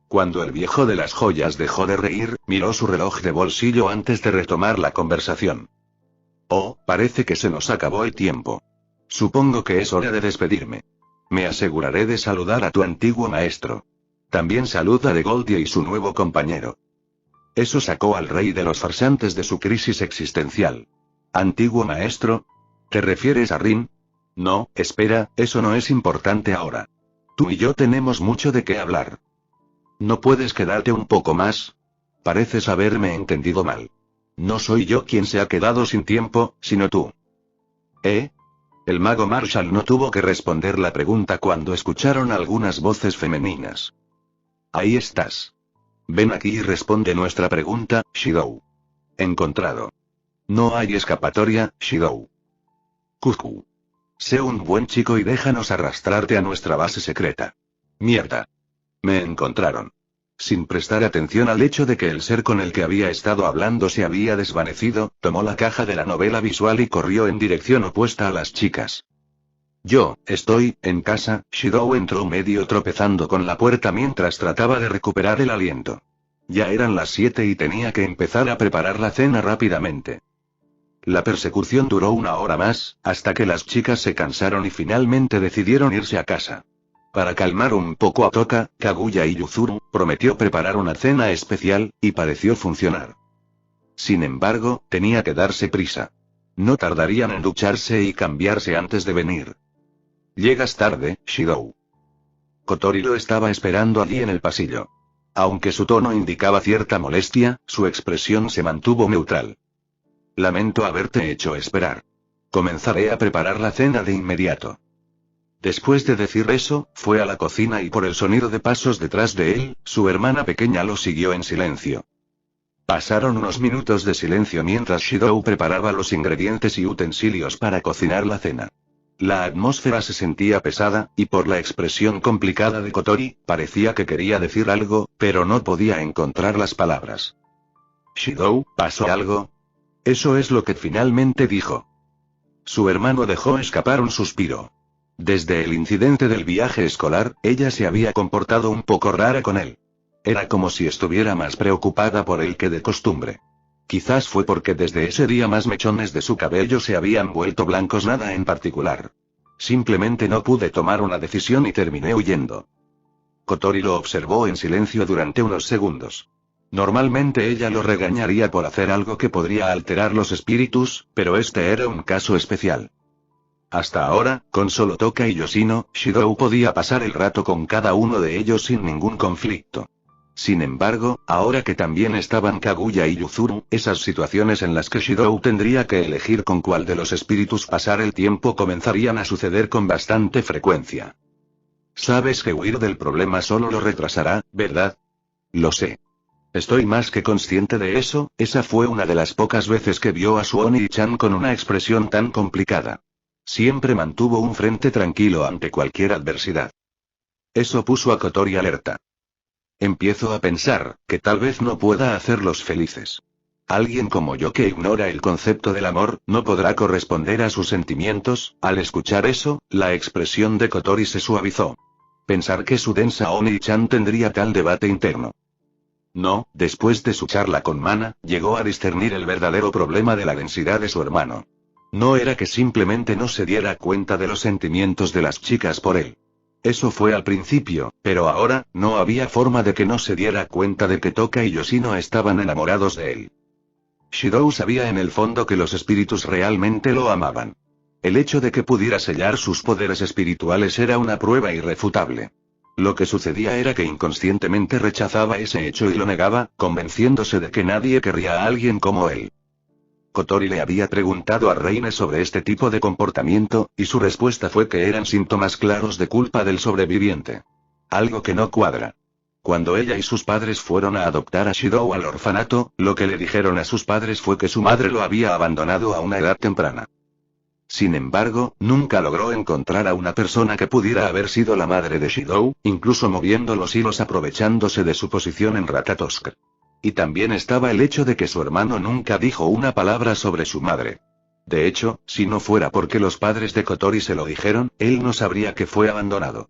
Cuando el viejo de las joyas dejó de reír, miró su reloj de bolsillo antes de retomar la conversación. Oh, parece que se nos acabó el tiempo. Supongo que es hora de despedirme. Me aseguraré de saludar a tu antiguo maestro. También saluda de Goldie y su nuevo compañero. Eso sacó al rey de los farsantes de su crisis existencial. ¿Antiguo maestro? ¿Te refieres a Rin? No, espera, eso no es importante ahora. Tú y yo tenemos mucho de qué hablar. ¿No puedes quedarte un poco más? Pareces haberme entendido mal. No soy yo quien se ha quedado sin tiempo, sino tú. ¿Eh? El mago Marshall no tuvo que responder la pregunta cuando escucharon algunas voces femeninas. Ahí estás. Ven aquí y responde nuestra pregunta, Shidou. Encontrado. No hay escapatoria, Shidou. Cuckoo. Sé un buen chico y déjanos arrastrarte a nuestra base secreta. Mierda. Me encontraron. Sin prestar atención al hecho de que el ser con el que había estado hablando se había desvanecido, tomó la caja de la novela visual y corrió en dirección opuesta a las chicas. Yo, estoy, en casa. Shidou entró medio tropezando con la puerta mientras trataba de recuperar el aliento. Ya eran las 7 y tenía que empezar a preparar la cena rápidamente. La persecución duró 1 hora más, hasta que las chicas se cansaron y finalmente decidieron irse a casa. Para calmar un poco a Toka, Kaguya y Yuzuru, prometió preparar una cena especial, y pareció funcionar. Sin embargo, tenía que darse prisa. No tardarían en ducharse y cambiarse antes de venir. Llegas tarde, Shidou. Kotori lo estaba esperando allí en el pasillo. Aunque su tono indicaba cierta molestia, su expresión se mantuvo neutral. Lamento haberte hecho esperar. Comenzaré a preparar la cena de inmediato. Después de decir eso, fue a la cocina y por el sonido de pasos detrás de él, su hermana pequeña lo siguió en silencio. Pasaron unos minutos de silencio mientras Shidou preparaba los ingredientes y utensilios para cocinar la cena. La atmósfera se sentía pesada, y por la expresión complicada de Kotori, parecía que quería decir algo, pero no podía encontrar las palabras. «Shidou, ¿pasó algo?» Eso es lo que finalmente dijo. Su hermano dejó escapar un suspiro. Desde el incidente del viaje escolar, ella se había comportado un poco rara con él. Era como si estuviera más preocupada por él que de costumbre. Quizás fue porque desde ese día más mechones de su cabello se habían vuelto blancos, nada en particular. Simplemente no pude tomar una decisión y terminé huyendo. Kotori lo observó en silencio durante unos segundos. Normalmente ella lo regañaría por hacer algo que podría alterar los espíritus, pero este era un caso especial. Hasta ahora, con solo Toka y Yoshino, Shidou podía pasar el rato con cada uno de ellos sin ningún conflicto. Sin embargo, ahora que también estaban Kaguya y Yuzuru, esas situaciones en las que Shidou tendría que elegir con cuál de los espíritus pasar el tiempo comenzarían a suceder con bastante frecuencia. Sabes que huir del problema solo lo retrasará, ¿verdad? Lo sé. Estoy más que consciente de eso. Esa fue una de las pocas veces que vio a Suoni-chan con una expresión tan complicada. Siempre mantuvo un frente tranquilo ante cualquier adversidad. Eso puso a Kotori alerta. Empiezo a pensar, que tal vez no pueda hacerlos felices. Alguien como yo que ignora el concepto del amor, no podrá corresponder a sus sentimientos. Al escuchar eso, la expresión de Kotori se suavizó. Pensar que su densa Oni-chan tendría tal debate interno. No, después de su charla con Mana, llegó a discernir el verdadero problema de la densidad de su hermano. No era que simplemente no se diera cuenta de los sentimientos de las chicas por él. Eso fue al principio, pero ahora, no había forma de que no se diera cuenta de que Toka y Yoshino estaban enamorados de él. Shidou sabía en el fondo que los espíritus realmente lo amaban. El hecho de que pudiera sellar sus poderes espirituales era una prueba irrefutable. Lo que sucedía era que inconscientemente rechazaba ese hecho y lo negaba, convenciéndose de que nadie querría a alguien como él. Kotori le había preguntado a Reine sobre este tipo de comportamiento, y su respuesta fue que eran síntomas claros de culpa del sobreviviente. Algo que no cuadra. Cuando ella y sus padres fueron a adoptar a Shidou al orfanato, lo que le dijeron a sus padres fue que su madre lo había abandonado a una edad temprana. Sin embargo, nunca logró encontrar a una persona que pudiera haber sido la madre de Shidou, incluso moviendo los hilos aprovechándose de su posición en Ratatosk. Y también estaba el hecho de que su hermano nunca dijo una palabra sobre su madre. De hecho, si no fuera porque los padres de Kotori se lo dijeron, él no sabría que fue abandonado.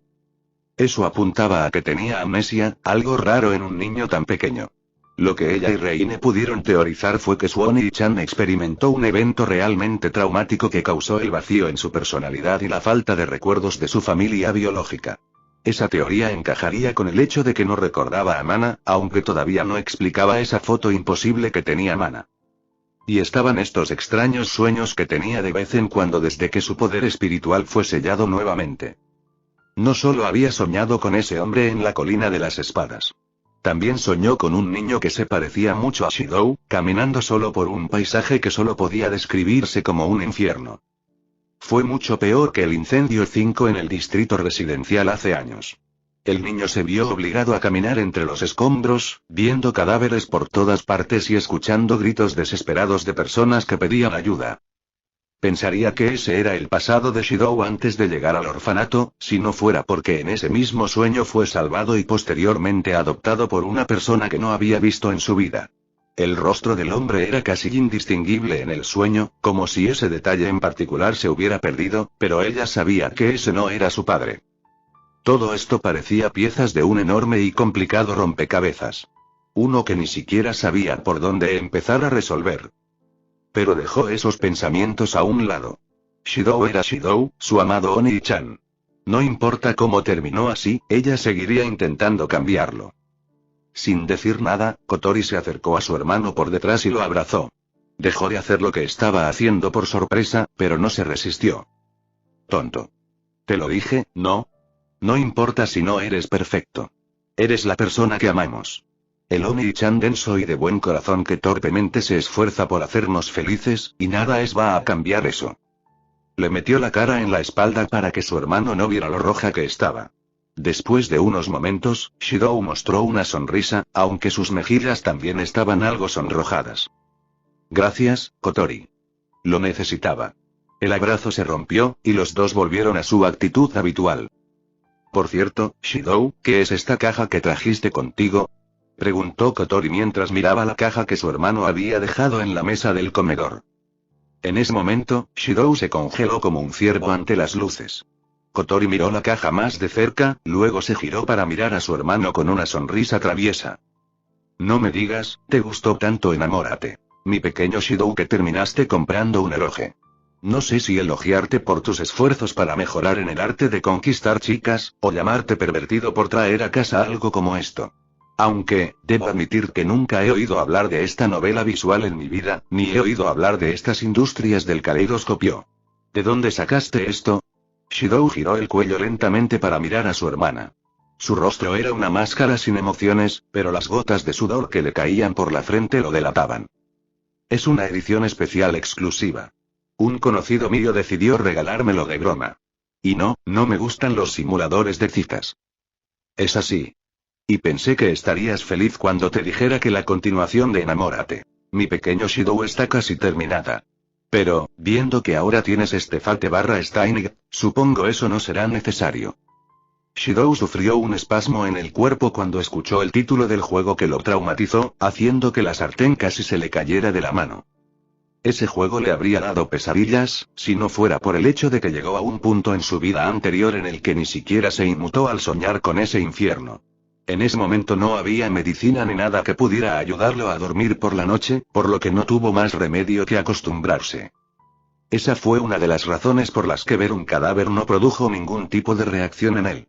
Eso apuntaba a que tenía amnesia, algo raro en un niño tan pequeño. Lo que ella y Reine pudieron teorizar fue que Suoni-chan experimentó un evento realmente traumático que causó el vacío en su personalidad y la falta de recuerdos de su familia biológica. Esa teoría encajaría con el hecho de que no recordaba a Mana, aunque todavía no explicaba esa foto imposible que tenía Mana. Y estaban estos extraños sueños que tenía de vez en cuando desde que su poder espiritual fue sellado nuevamente. No solo había soñado con ese hombre en la colina de las espadas. También soñó con un niño que se parecía mucho a Shidou, caminando solo por un paisaje que solo podía describirse como un infierno. Fue mucho peor que el incendio 5 en el distrito residencial hace años. El niño se vio obligado a caminar entre los escombros, viendo cadáveres por todas partes y escuchando gritos desesperados de personas que pedían ayuda. Pensaría que ese era el pasado de Shidou antes de llegar al orfanato, si no fuera porque en ese mismo sueño fue salvado y posteriormente adoptado por una persona que no había visto en su vida. El rostro del hombre era casi indistinguible en el sueño, como si ese detalle en particular se hubiera perdido, pero ella sabía que ese no era su padre. Todo esto parecía piezas de un enorme y complicado rompecabezas. Uno que ni siquiera sabía por dónde empezar a resolver. Pero dejó esos pensamientos a un lado. Shidou era Shidou, su amado Oni-chan. No importa cómo terminó así, ella seguiría intentando cambiarlo. Sin decir nada, Kotori se acercó a su hermano por detrás y lo abrazó. Dejó de hacer lo que estaba haciendo por sorpresa, pero no se resistió. Tonto. Te lo dije, ¿no? No importa si no eres perfecto. Eres la persona que amamos. El Oni-chan denso y de buen corazón que torpemente se esfuerza por hacernos felices, y nada va a cambiar eso. Le metió la cara en la espalda para que su hermano no viera lo roja que estaba. Después de unos momentos, Shidou mostró una sonrisa, aunque sus mejillas también estaban algo sonrojadas. Gracias, Kotori. Lo necesitaba. El abrazo se rompió, y los dos volvieron a su actitud habitual. Por cierto, Shidou, ¿qué es esta caja que trajiste contigo? Preguntó Kotori mientras miraba la caja que su hermano había dejado en la mesa del comedor. En ese momento, Shidou se congeló como un ciervo ante las luces. Kotori miró la caja más de cerca, luego se giró para mirar a su hermano con una sonrisa traviesa. No me digas, ¿te gustó tanto Enamórate? Mi pequeño Shidou, que terminaste comprando un eloje. No sé si elogiarte por tus esfuerzos para mejorar en el arte de conquistar chicas, o llamarte pervertido por traer a casa algo como esto. Aunque, debo admitir que nunca he oído hablar de esta novela visual en mi vida, ni he oído hablar de estas industrias del caleidoscopio. ¿De dónde sacaste esto? Shidou giró el cuello lentamente para mirar a su hermana. Su rostro era una máscara sin emociones, pero las gotas de sudor que le caían por la frente lo delataban. Es una edición especial exclusiva. Un conocido mío decidió regalármelo de broma. Y no me gustan los simuladores de citas. Es así. Y pensé que estarías feliz cuando te dijera que la continuación de Enamórate. Mi pequeño Shidou está casi terminada. Pero, viendo que ahora tienes este Fate/Steinig, supongo eso no será necesario. Shidou sufrió un espasmo en el cuerpo cuando escuchó el título del juego que lo traumatizó, haciendo que la sartén casi se le cayera de la mano. Ese juego le habría dado pesadillas, si no fuera por el hecho de que llegó a un punto en su vida anterior en el que ni siquiera se inmutó al soñar con ese infierno. En ese momento no había medicina ni nada que pudiera ayudarlo a dormir por la noche, por lo que no tuvo más remedio que acostumbrarse. Esa fue una de las razones por las que ver un cadáver no produjo ningún tipo de reacción en él.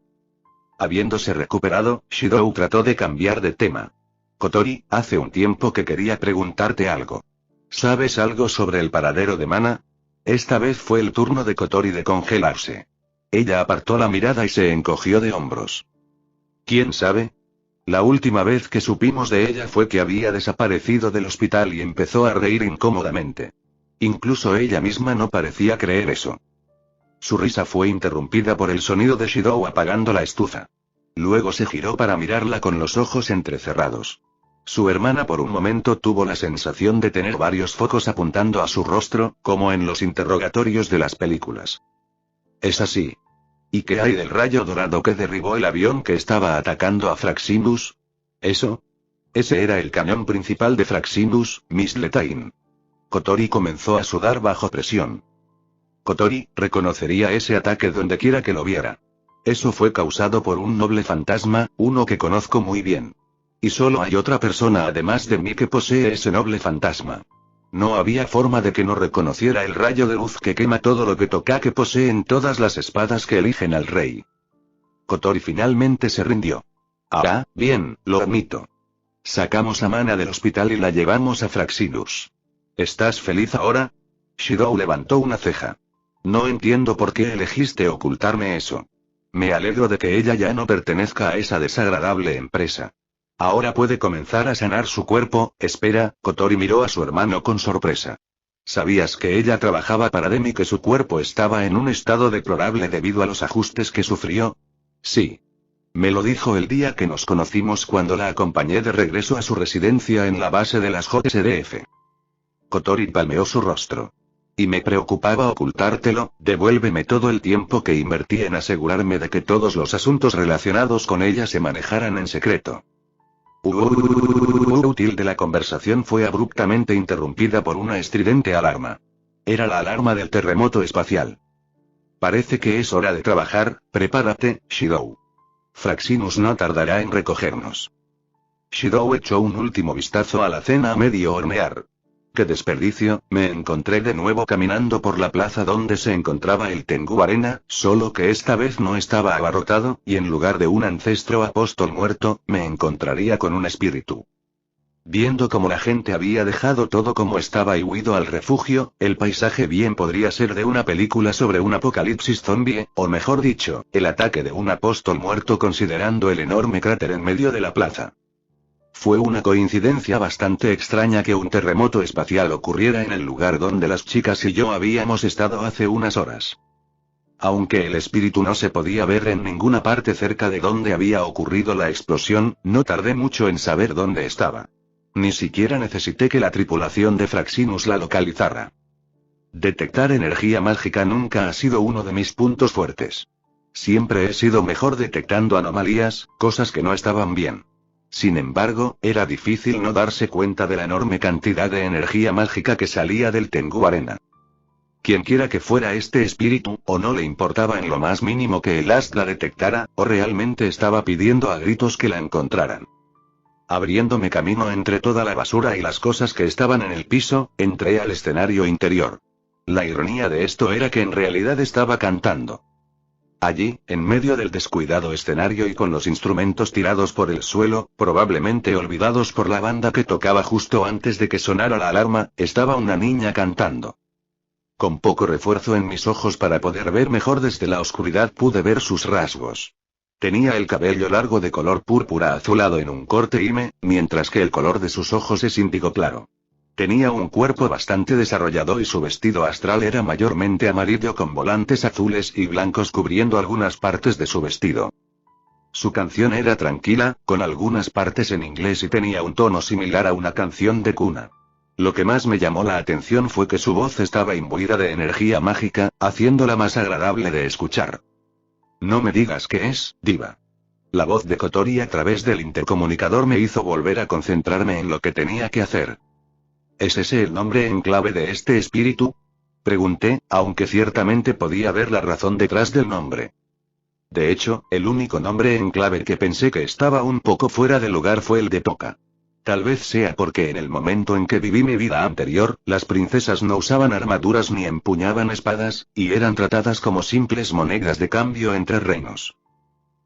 Habiéndose recuperado, Shidou trató de cambiar de tema. Kotori, hace un tiempo que quería preguntarte algo. ¿Sabes algo sobre el paradero de Mana? Esta vez fue el turno de Kotori de congelarse. Ella apartó la mirada y se encogió de hombros. ¿Quién sabe? La última vez que supimos de ella fue que había desaparecido del hospital y empezó a reír incómodamente. Incluso ella misma no parecía creer eso. Su risa fue interrumpida por el sonido de Shidou apagando la estufa. Luego se giró para mirarla con los ojos entrecerrados. Su hermana por un momento tuvo la sensación de tener varios focos apuntando a su rostro, como en los interrogatorios de las películas. Es así. ¿Y qué hay del rayo dorado que derribó el avión que estaba atacando a Fraxinus? ¿Eso? Ese era el cañón principal de Fraxinus, Miss Letain. Kotori comenzó a sudar bajo presión. Kotori reconocería ese ataque donde quiera que lo viera. Eso fue causado por un noble fantasma, uno que conozco muy bien. Y solo hay otra persona además de mí que posee ese noble fantasma. No había forma de que no reconociera el rayo de luz que quema todo lo que toca, que poseen todas las espadas que eligen al rey. Kotori finalmente se rindió. Ah, bien, lo admito. Sacamos a Mana del hospital y la llevamos a Fraxinus. ¿Estás feliz ahora? Shidou levantó una ceja. No entiendo por qué elegiste ocultarme eso. Me alegro de que ella ya no pertenezca a esa desagradable empresa. Ahora puede comenzar a sanar su cuerpo. Espera, Kotori miró a su hermano con sorpresa. ¿Sabías que ella trabajaba para Dem y que su cuerpo estaba en un estado deplorable debido a los ajustes que sufrió? Sí. Me lo dijo el día que nos conocimos cuando la acompañé de regreso a su residencia en la base de las JSDF. Kotori palmeó su rostro. Y me preocupaba ocultártelo, devuélveme todo el tiempo que invertí en asegurarme de que todos los asuntos relacionados con ella se manejaran en secreto. Útil de la conversación fue abruptamente interrumpida por una estridente alarma. Era la alarma del terremoto espacial. Parece que es hora de trabajar, prepárate, Shidou. Fraxinus no tardará en recogernos. Shidou echó un último vistazo a la cena a medio hornear. ¡Qué desperdicio! Me encontré de nuevo caminando por la plaza donde se encontraba el Tengu Arena, solo que esta vez no estaba abarrotado, y en lugar de un ancestro apóstol muerto, me encontraría con un espíritu. Viendo cómo la gente había dejado todo como estaba y huido al refugio, el paisaje bien podría ser de una película sobre un apocalipsis zombie, o mejor dicho, el ataque de un apóstol muerto considerando el enorme cráter en medio de la plaza. Fue una coincidencia bastante extraña que un terremoto espacial ocurriera en el lugar donde las chicas y yo habíamos estado hace unas horas. Aunque el espíritu no se podía ver en ninguna parte cerca de donde había ocurrido la explosión, no tardé mucho en saber dónde estaba. Ni siquiera necesité que la tripulación de Fraxinus la localizara. Detectar energía mágica nunca ha sido uno de mis puntos fuertes. Siempre he sido mejor detectando anomalías, cosas que no estaban bien. Sin embargo, era difícil no darse cuenta de la enorme cantidad de energía mágica que salía del Tengu Arena. Quienquiera que fuera este espíritu, o no le importaba en lo más mínimo que el Ast la detectara, o realmente estaba pidiendo a gritos que la encontraran. Abriéndome camino entre toda la basura y las cosas que estaban en el piso, entré al escenario interior. La ironía de esto era que en realidad estaba cantando. Allí, en medio del descuidado escenario y con los instrumentos tirados por el suelo, probablemente olvidados por la banda que tocaba justo antes de que sonara la alarma, estaba una niña cantando. Con poco refuerzo en mis ojos para poder ver mejor desde la oscuridad pude ver sus rasgos. Tenía el cabello largo de color púrpura azulado en un corte hime, mientras que el color de sus ojos es índigo claro. Tenía un cuerpo bastante desarrollado y su vestido astral era mayormente amarillo con volantes azules y blancos cubriendo algunas partes de su vestido. Su canción era tranquila, con algunas partes en inglés y tenía un tono similar a una canción de cuna. Lo que más me llamó la atención fue que su voz estaba imbuida de energía mágica, haciéndola más agradable de escuchar. No me digas qué es, diva. La voz de Kotori a través del intercomunicador me hizo volver a concentrarme en lo que tenía que hacer. ¿Es ese el nombre en clave de este espíritu? Pregunté, aunque ciertamente podía ver la razón detrás del nombre. De hecho, el único nombre en clave que pensé que estaba un poco fuera de lugar fue el de Toka. Tal vez sea porque en el momento en que viví mi vida anterior, las princesas no usaban armaduras ni empuñaban espadas, y eran tratadas como simples monedas de cambio entre reinos.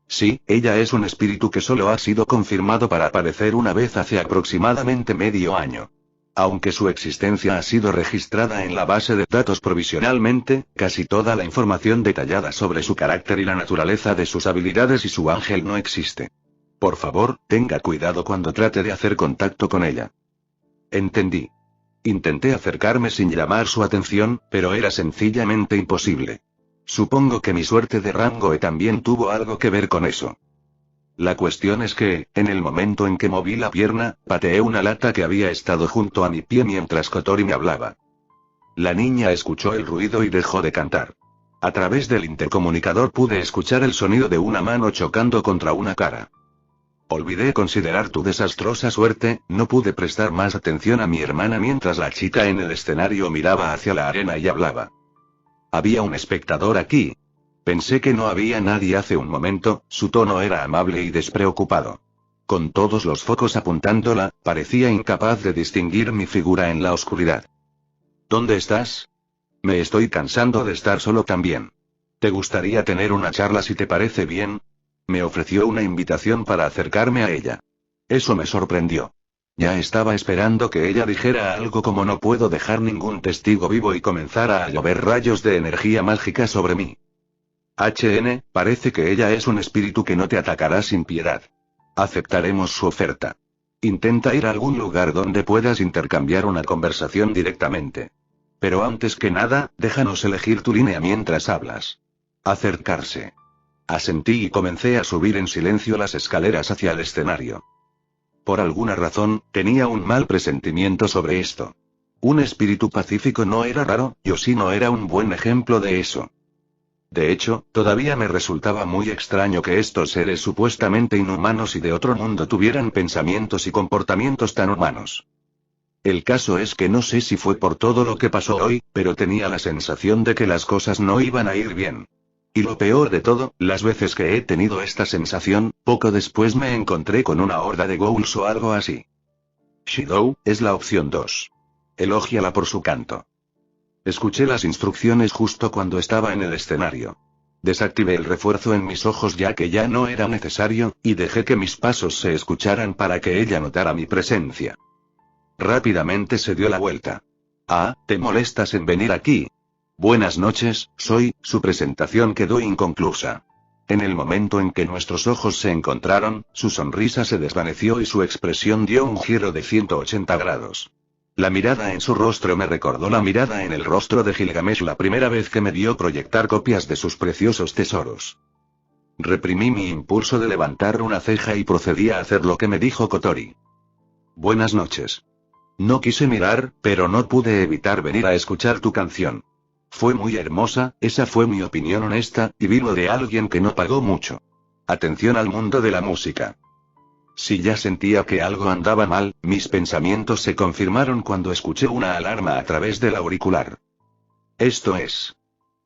Sí, ella es un espíritu que solo ha sido confirmado para aparecer una vez hace aproximadamente medio año. Aunque su existencia ha sido registrada en la base de datos provisionalmente, casi toda la información detallada sobre su carácter y la naturaleza de sus habilidades y su ángel no existe. Por favor, tenga cuidado cuando trate de hacer contacto con ella. Entendí. Intenté acercarme sin llamar su atención, pero era sencillamente imposible. Supongo que mi suerte de rango E también tuvo algo que ver con eso. La cuestión es que, en el momento en que moví la pierna, pateé una lata que había estado junto a mi pie mientras Kotori me hablaba. La niña escuchó el ruido y dejó de cantar. A través del intercomunicador pude escuchar el sonido de una mano chocando contra una cara. Olvidé considerar tu desastrosa suerte, no pude prestar más atención a mi hermana mientras la chica en el escenario miraba hacia la arena y hablaba. Había un espectador aquí. Pensé que no había nadie hace un momento, su tono era amable y despreocupado. Con todos los focos apuntándola, parecía incapaz de distinguir mi figura en la oscuridad. ¿Dónde estás? Me estoy cansando de estar solo también. ¿Te gustaría tener una charla si te parece bien? Me ofreció una invitación para acercarme a ella. Eso me sorprendió. Ya estaba esperando que ella dijera algo como no puedo dejar ningún testigo vivo y comenzara a llover rayos de energía mágica sobre mí. Parece que ella es un espíritu que no te atacará sin piedad. Aceptaremos su oferta. Intenta ir a algún lugar donde puedas intercambiar una conversación directamente. Pero antes que nada, déjanos elegir tu línea mientras hablas. Acercarse. Asentí y comencé a subir en silencio las escaleras hacia el escenario. Por alguna razón, tenía un mal presentimiento sobre esto. Un espíritu pacífico no era raro, Yoshi no era un buen ejemplo de eso. De hecho, todavía me resultaba muy extraño que estos seres supuestamente inhumanos y de otro mundo tuvieran pensamientos y comportamientos tan humanos. El caso es que no sé si fue por todo lo que pasó hoy, pero tenía la sensación de que las cosas no iban a ir bien. Y lo peor de todo, las veces que he tenido esta sensación, poco después me encontré con una horda de ghouls o algo así. Shidou, es la opción 2. Elógiala por su canto. Escuché las instrucciones justo cuando estaba en el escenario. Desactivé el refuerzo en mis ojos ya que ya no era necesario, y dejé que mis pasos se escucharan para que ella notara mi presencia. Rápidamente se dio la vuelta. Ah, ¿te molestas en venir aquí? Buenas noches, su presentación quedó inconclusa. En el momento en que nuestros ojos se encontraron, su sonrisa se desvaneció y su expresión dio un giro de 180 grados. La mirada en su rostro me recordó la mirada en el rostro de Gilgamesh la primera vez que me vio proyectar copias de sus preciosos tesoros. Reprimí mi impulso de levantar una ceja y procedí a hacer lo que me dijo Kotori. Buenas noches. No quise mirar, pero no pude evitar venir a escuchar tu canción. Fue muy hermosa, esa fue mi opinión honesta, y vino de alguien que no pagó mucho. Atención al mundo de la música. Si ya sentía que algo andaba mal, mis pensamientos se confirmaron cuando escuché una alarma a través del auricular. Esto es.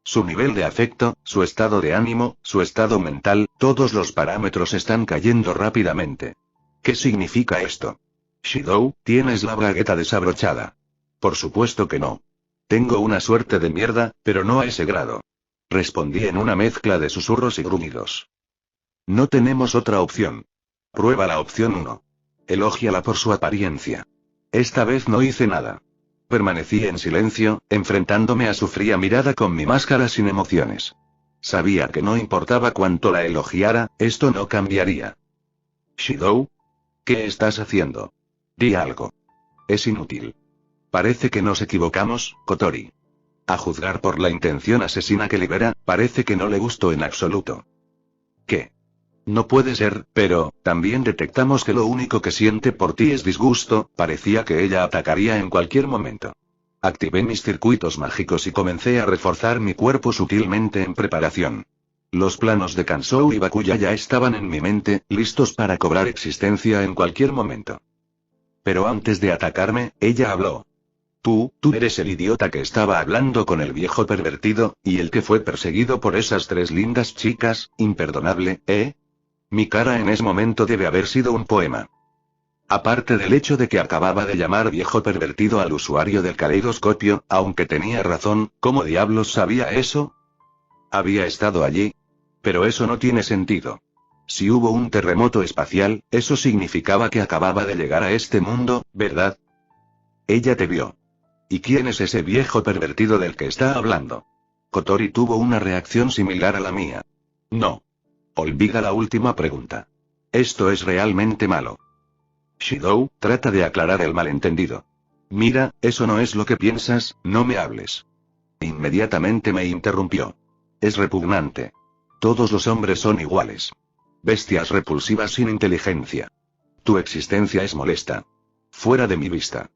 Su nivel de afecto, su estado de ánimo, su estado mental, todos los parámetros están cayendo rápidamente. ¿Qué significa esto? Shidou, ¿tienes la bragueta desabrochada? Por supuesto que no. Tengo una suerte de mierda, pero no a ese grado. Respondí en una mezcla de susurros y gruñidos. No tenemos otra opción. Prueba la opción 1. Elógiala por su apariencia. Esta vez no hice nada. Permanecí en silencio, enfrentándome a su fría mirada con mi máscara sin emociones. Sabía que no importaba cuánto la elogiara, esto no cambiaría. Shidou, ¿qué estás haciendo? Di algo. Es inútil. Parece que nos equivocamos, Kotori. A juzgar por la intención asesina que libera, parece que no le gustó en absoluto. ¿Qué? No puede ser, pero, también detectamos que lo único que siente por ti es disgusto, parecía que ella atacaría en cualquier momento. Activé mis circuitos mágicos y comencé a reforzar mi cuerpo sutilmente en preparación. Los planos de Kansou y Bakuya ya estaban en mi mente, listos para cobrar existencia en cualquier momento. Pero antes de atacarme, ella habló. Tú eres el idiota que estaba hablando con el viejo pervertido, y el que fue perseguido por esas 3 lindas chicas, imperdonable, ¿eh? Mi cara en ese momento debe haber sido un poema. Aparte del hecho de que acababa de llamar viejo pervertido al usuario del caleidoscopio, aunque tenía razón, ¿cómo diablos sabía eso? Había estado allí. Pero eso no tiene sentido. Si hubo un terremoto espacial, eso significaba que acababa de llegar a este mundo, ¿verdad? Ella te vio. ¿Y quién es ese viejo pervertido del que está hablando? Kotori tuvo una reacción similar a la mía. No. Olvida la última pregunta. Esto es realmente malo. Shidou, trata de aclarar el malentendido. Mira, eso no es lo que piensas, no me hables. Inmediatamente me interrumpió. Es repugnante. Todos los hombres son iguales. Bestias repulsivas sin inteligencia. Tu existencia es molesta. Fuera de mi vista.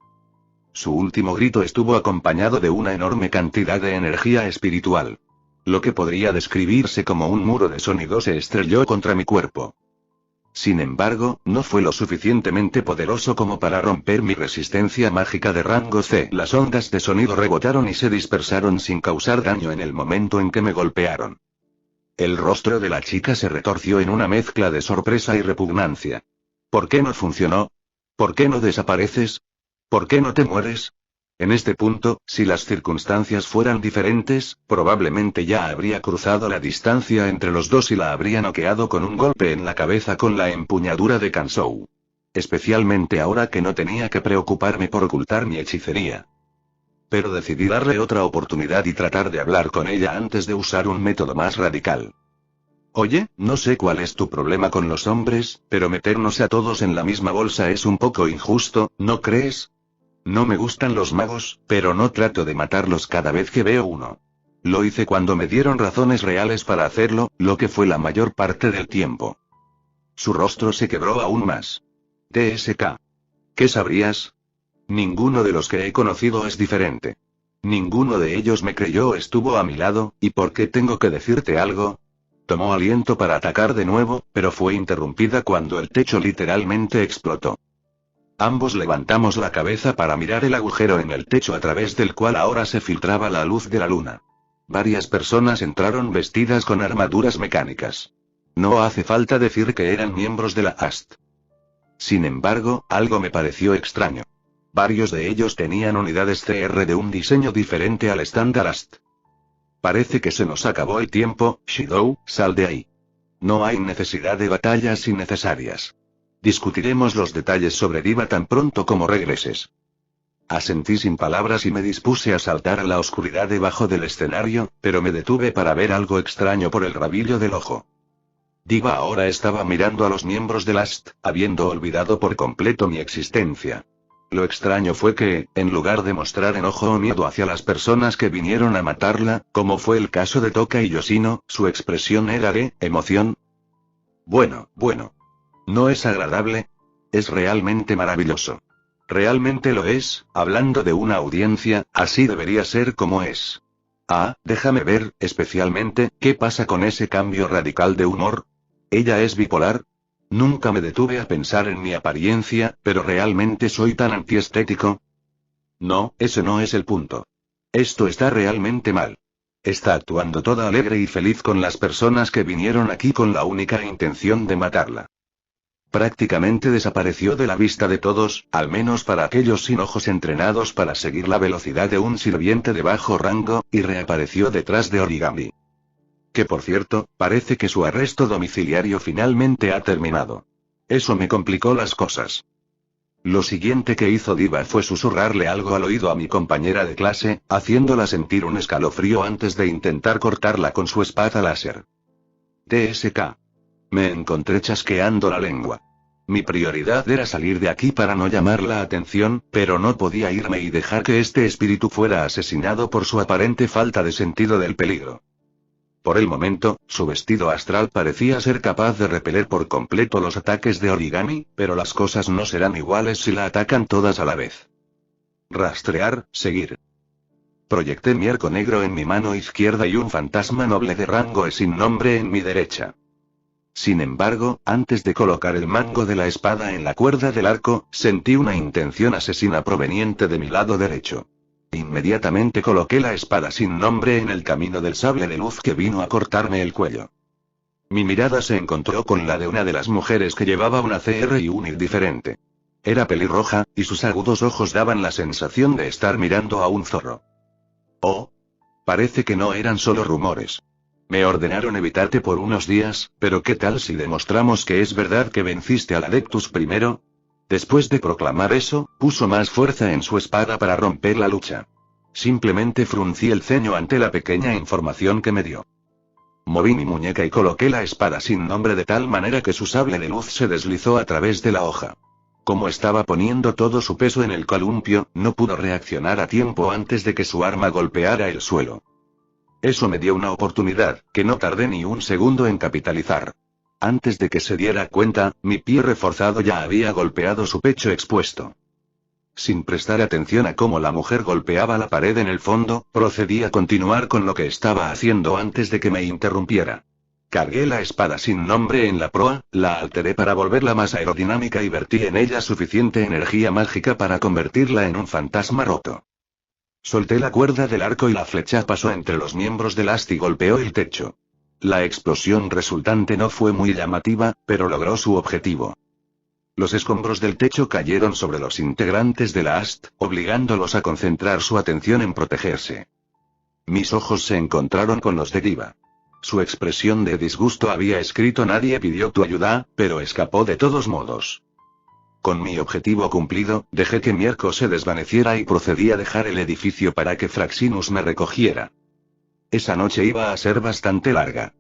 Su último grito estuvo acompañado de una enorme cantidad de energía espiritual. Lo que podría describirse como un muro de sonido se estrelló contra mi cuerpo. Sin embargo, no fue lo suficientemente poderoso como para romper mi resistencia mágica de rango C. Las ondas de sonido rebotaron y se dispersaron sin causar daño en el momento en que me golpearon. El rostro de la chica se retorció en una mezcla de sorpresa y repugnancia. ¿Por qué no funcionó? ¿Por qué no desapareces? ¿Por qué no te mueres? En este punto, si las circunstancias fueran diferentes, probablemente ya habría cruzado la distancia entre los dos y la habría noqueado con un golpe en la cabeza con la empuñadura de Kansou. Especialmente ahora que no tenía que preocuparme por ocultar mi hechicería. Pero decidí darle otra oportunidad y tratar de hablar con ella antes de usar un método más radical. Oye, no sé cuál es tu problema con los hombres, pero meternos a todos en la misma bolsa es un poco injusto, ¿no crees? No me gustan los magos, pero no trato de matarlos cada vez que veo uno. Lo hice cuando me dieron razones reales para hacerlo, lo que fue la mayor parte del tiempo. Su rostro se quebró aún más. TSK. ¿Qué sabrías? Ninguno de los que he conocido es diferente. Ninguno de ellos me creyó o estuvo a mi lado, ¿y por qué tengo que decirte algo? Tomó aliento para atacar de nuevo, pero fue interrumpida cuando el techo literalmente explotó. Ambos levantamos la cabeza para mirar el agujero en el techo a través del cual ahora se filtraba la luz de la luna. Varias personas entraron vestidas con armaduras mecánicas. No hace falta decir que eran miembros de la AST. Sin embargo, algo me pareció extraño. Varios de ellos tenían unidades CR de un diseño diferente al estándar AST. Parece que se nos acabó el tiempo, Shidou, sal de ahí. No hay necesidad de batallas innecesarias. Discutiremos los detalles sobre Diva tan pronto como regreses. Asentí sin palabras y me dispuse a saltar a la oscuridad debajo del escenario, pero me detuve para ver algo extraño por el rabillo del ojo. Diva ahora estaba mirando a los miembros del AST, habiendo olvidado por completo mi existencia. Lo extraño fue que, en lugar de mostrar enojo o miedo hacia las personas que vinieron a matarla, como fue el caso de Toka y Yoshino, su expresión era de emoción. Bueno. ¿No es agradable? Es realmente maravilloso. Realmente lo es, hablando de una audiencia, así debería ser como es. Ah, déjame ver, especialmente, ¿qué pasa con ese cambio radical de humor? ¿Ella es bipolar? Nunca me detuve a pensar en mi apariencia, pero ¿realmente soy tan antiestético? No, ese no es el punto. Esto está realmente mal. Está actuando toda alegre y feliz con las personas que vinieron aquí con la única intención de matarla. Prácticamente desapareció de la vista de todos, al menos para aquellos sin ojos entrenados para seguir la velocidad de un sirviente de bajo rango, y reapareció detrás de Origami. Que por cierto, parece que su arresto domiciliario finalmente ha terminado. Eso me complicó las cosas. Lo siguiente que hizo Diva fue susurrarle algo al oído a mi compañera de clase, haciéndola sentir un escalofrío antes de intentar cortarla con su espada láser. TSK. Me encontré chasqueando la lengua. Mi prioridad era salir de aquí para no llamar la atención, pero no podía irme y dejar que este espíritu fuera asesinado por su aparente falta de sentido del peligro. Por el momento, su vestido astral parecía ser capaz de repeler por completo los ataques de Origami, pero las cosas no serán iguales si la atacan todas a la vez. Rastrear, seguir. Proyecté mi arco negro en mi mano izquierda y un fantasma noble de rango E sin nombre en mi derecha. Sin embargo, antes de colocar el mango de la espada en la cuerda del arco, sentí una intención asesina proveniente de mi lado derecho. Inmediatamente coloqué la espada sin nombre en el camino del sable de luz que vino a cortarme el cuello. Mi mirada se encontró con la de una de las mujeres que llevaba una CR y un ID diferente. Era pelirroja, y sus agudos ojos daban la sensación de estar mirando a un zorro. Oh. Parece que no eran solo rumores. Me ordenaron evitarte por unos días, pero ¿qué tal si demostramos que es verdad que venciste al Adeptus primero? Después de proclamar eso, puso más fuerza en su espada para romper la lucha. Simplemente fruncí el ceño ante la pequeña información que me dio. Moví mi muñeca y coloqué la espada sin nombre de tal manera que su sable de luz se deslizó a través de la hoja. Como estaba poniendo todo su peso en el columpio, no pudo reaccionar a tiempo antes de que su arma golpeara el suelo. Eso me dio una oportunidad, que no tardé ni un segundo en capitalizar. Antes de que se diera cuenta, mi pie reforzado ya había golpeado su pecho expuesto. Sin prestar atención a cómo la mujer golpeaba la pared en el fondo, procedí a continuar con lo que estaba haciendo antes de que me interrumpiera. Cargué la espada sin nombre en la proa, la alteré para volverla más aerodinámica y vertí en ella suficiente energía mágica para convertirla en un fantasma roto. Solté la cuerda del arco y la flecha pasó entre los miembros del AST y golpeó el techo. La explosión resultante no fue muy llamativa, pero logró su objetivo. Los escombros del techo cayeron sobre los integrantes de la AST, obligándolos a concentrar su atención en protegerse. Mis ojos se encontraron con los de Diva. Su expresión de disgusto había escrito: nadie pidió tu ayuda, pero escapó de todos modos. Con mi objetivo cumplido, dejé que mi arco se desvaneciera y procedí a dejar el edificio para que Fraxinus me recogiera. Esa noche iba a ser bastante larga.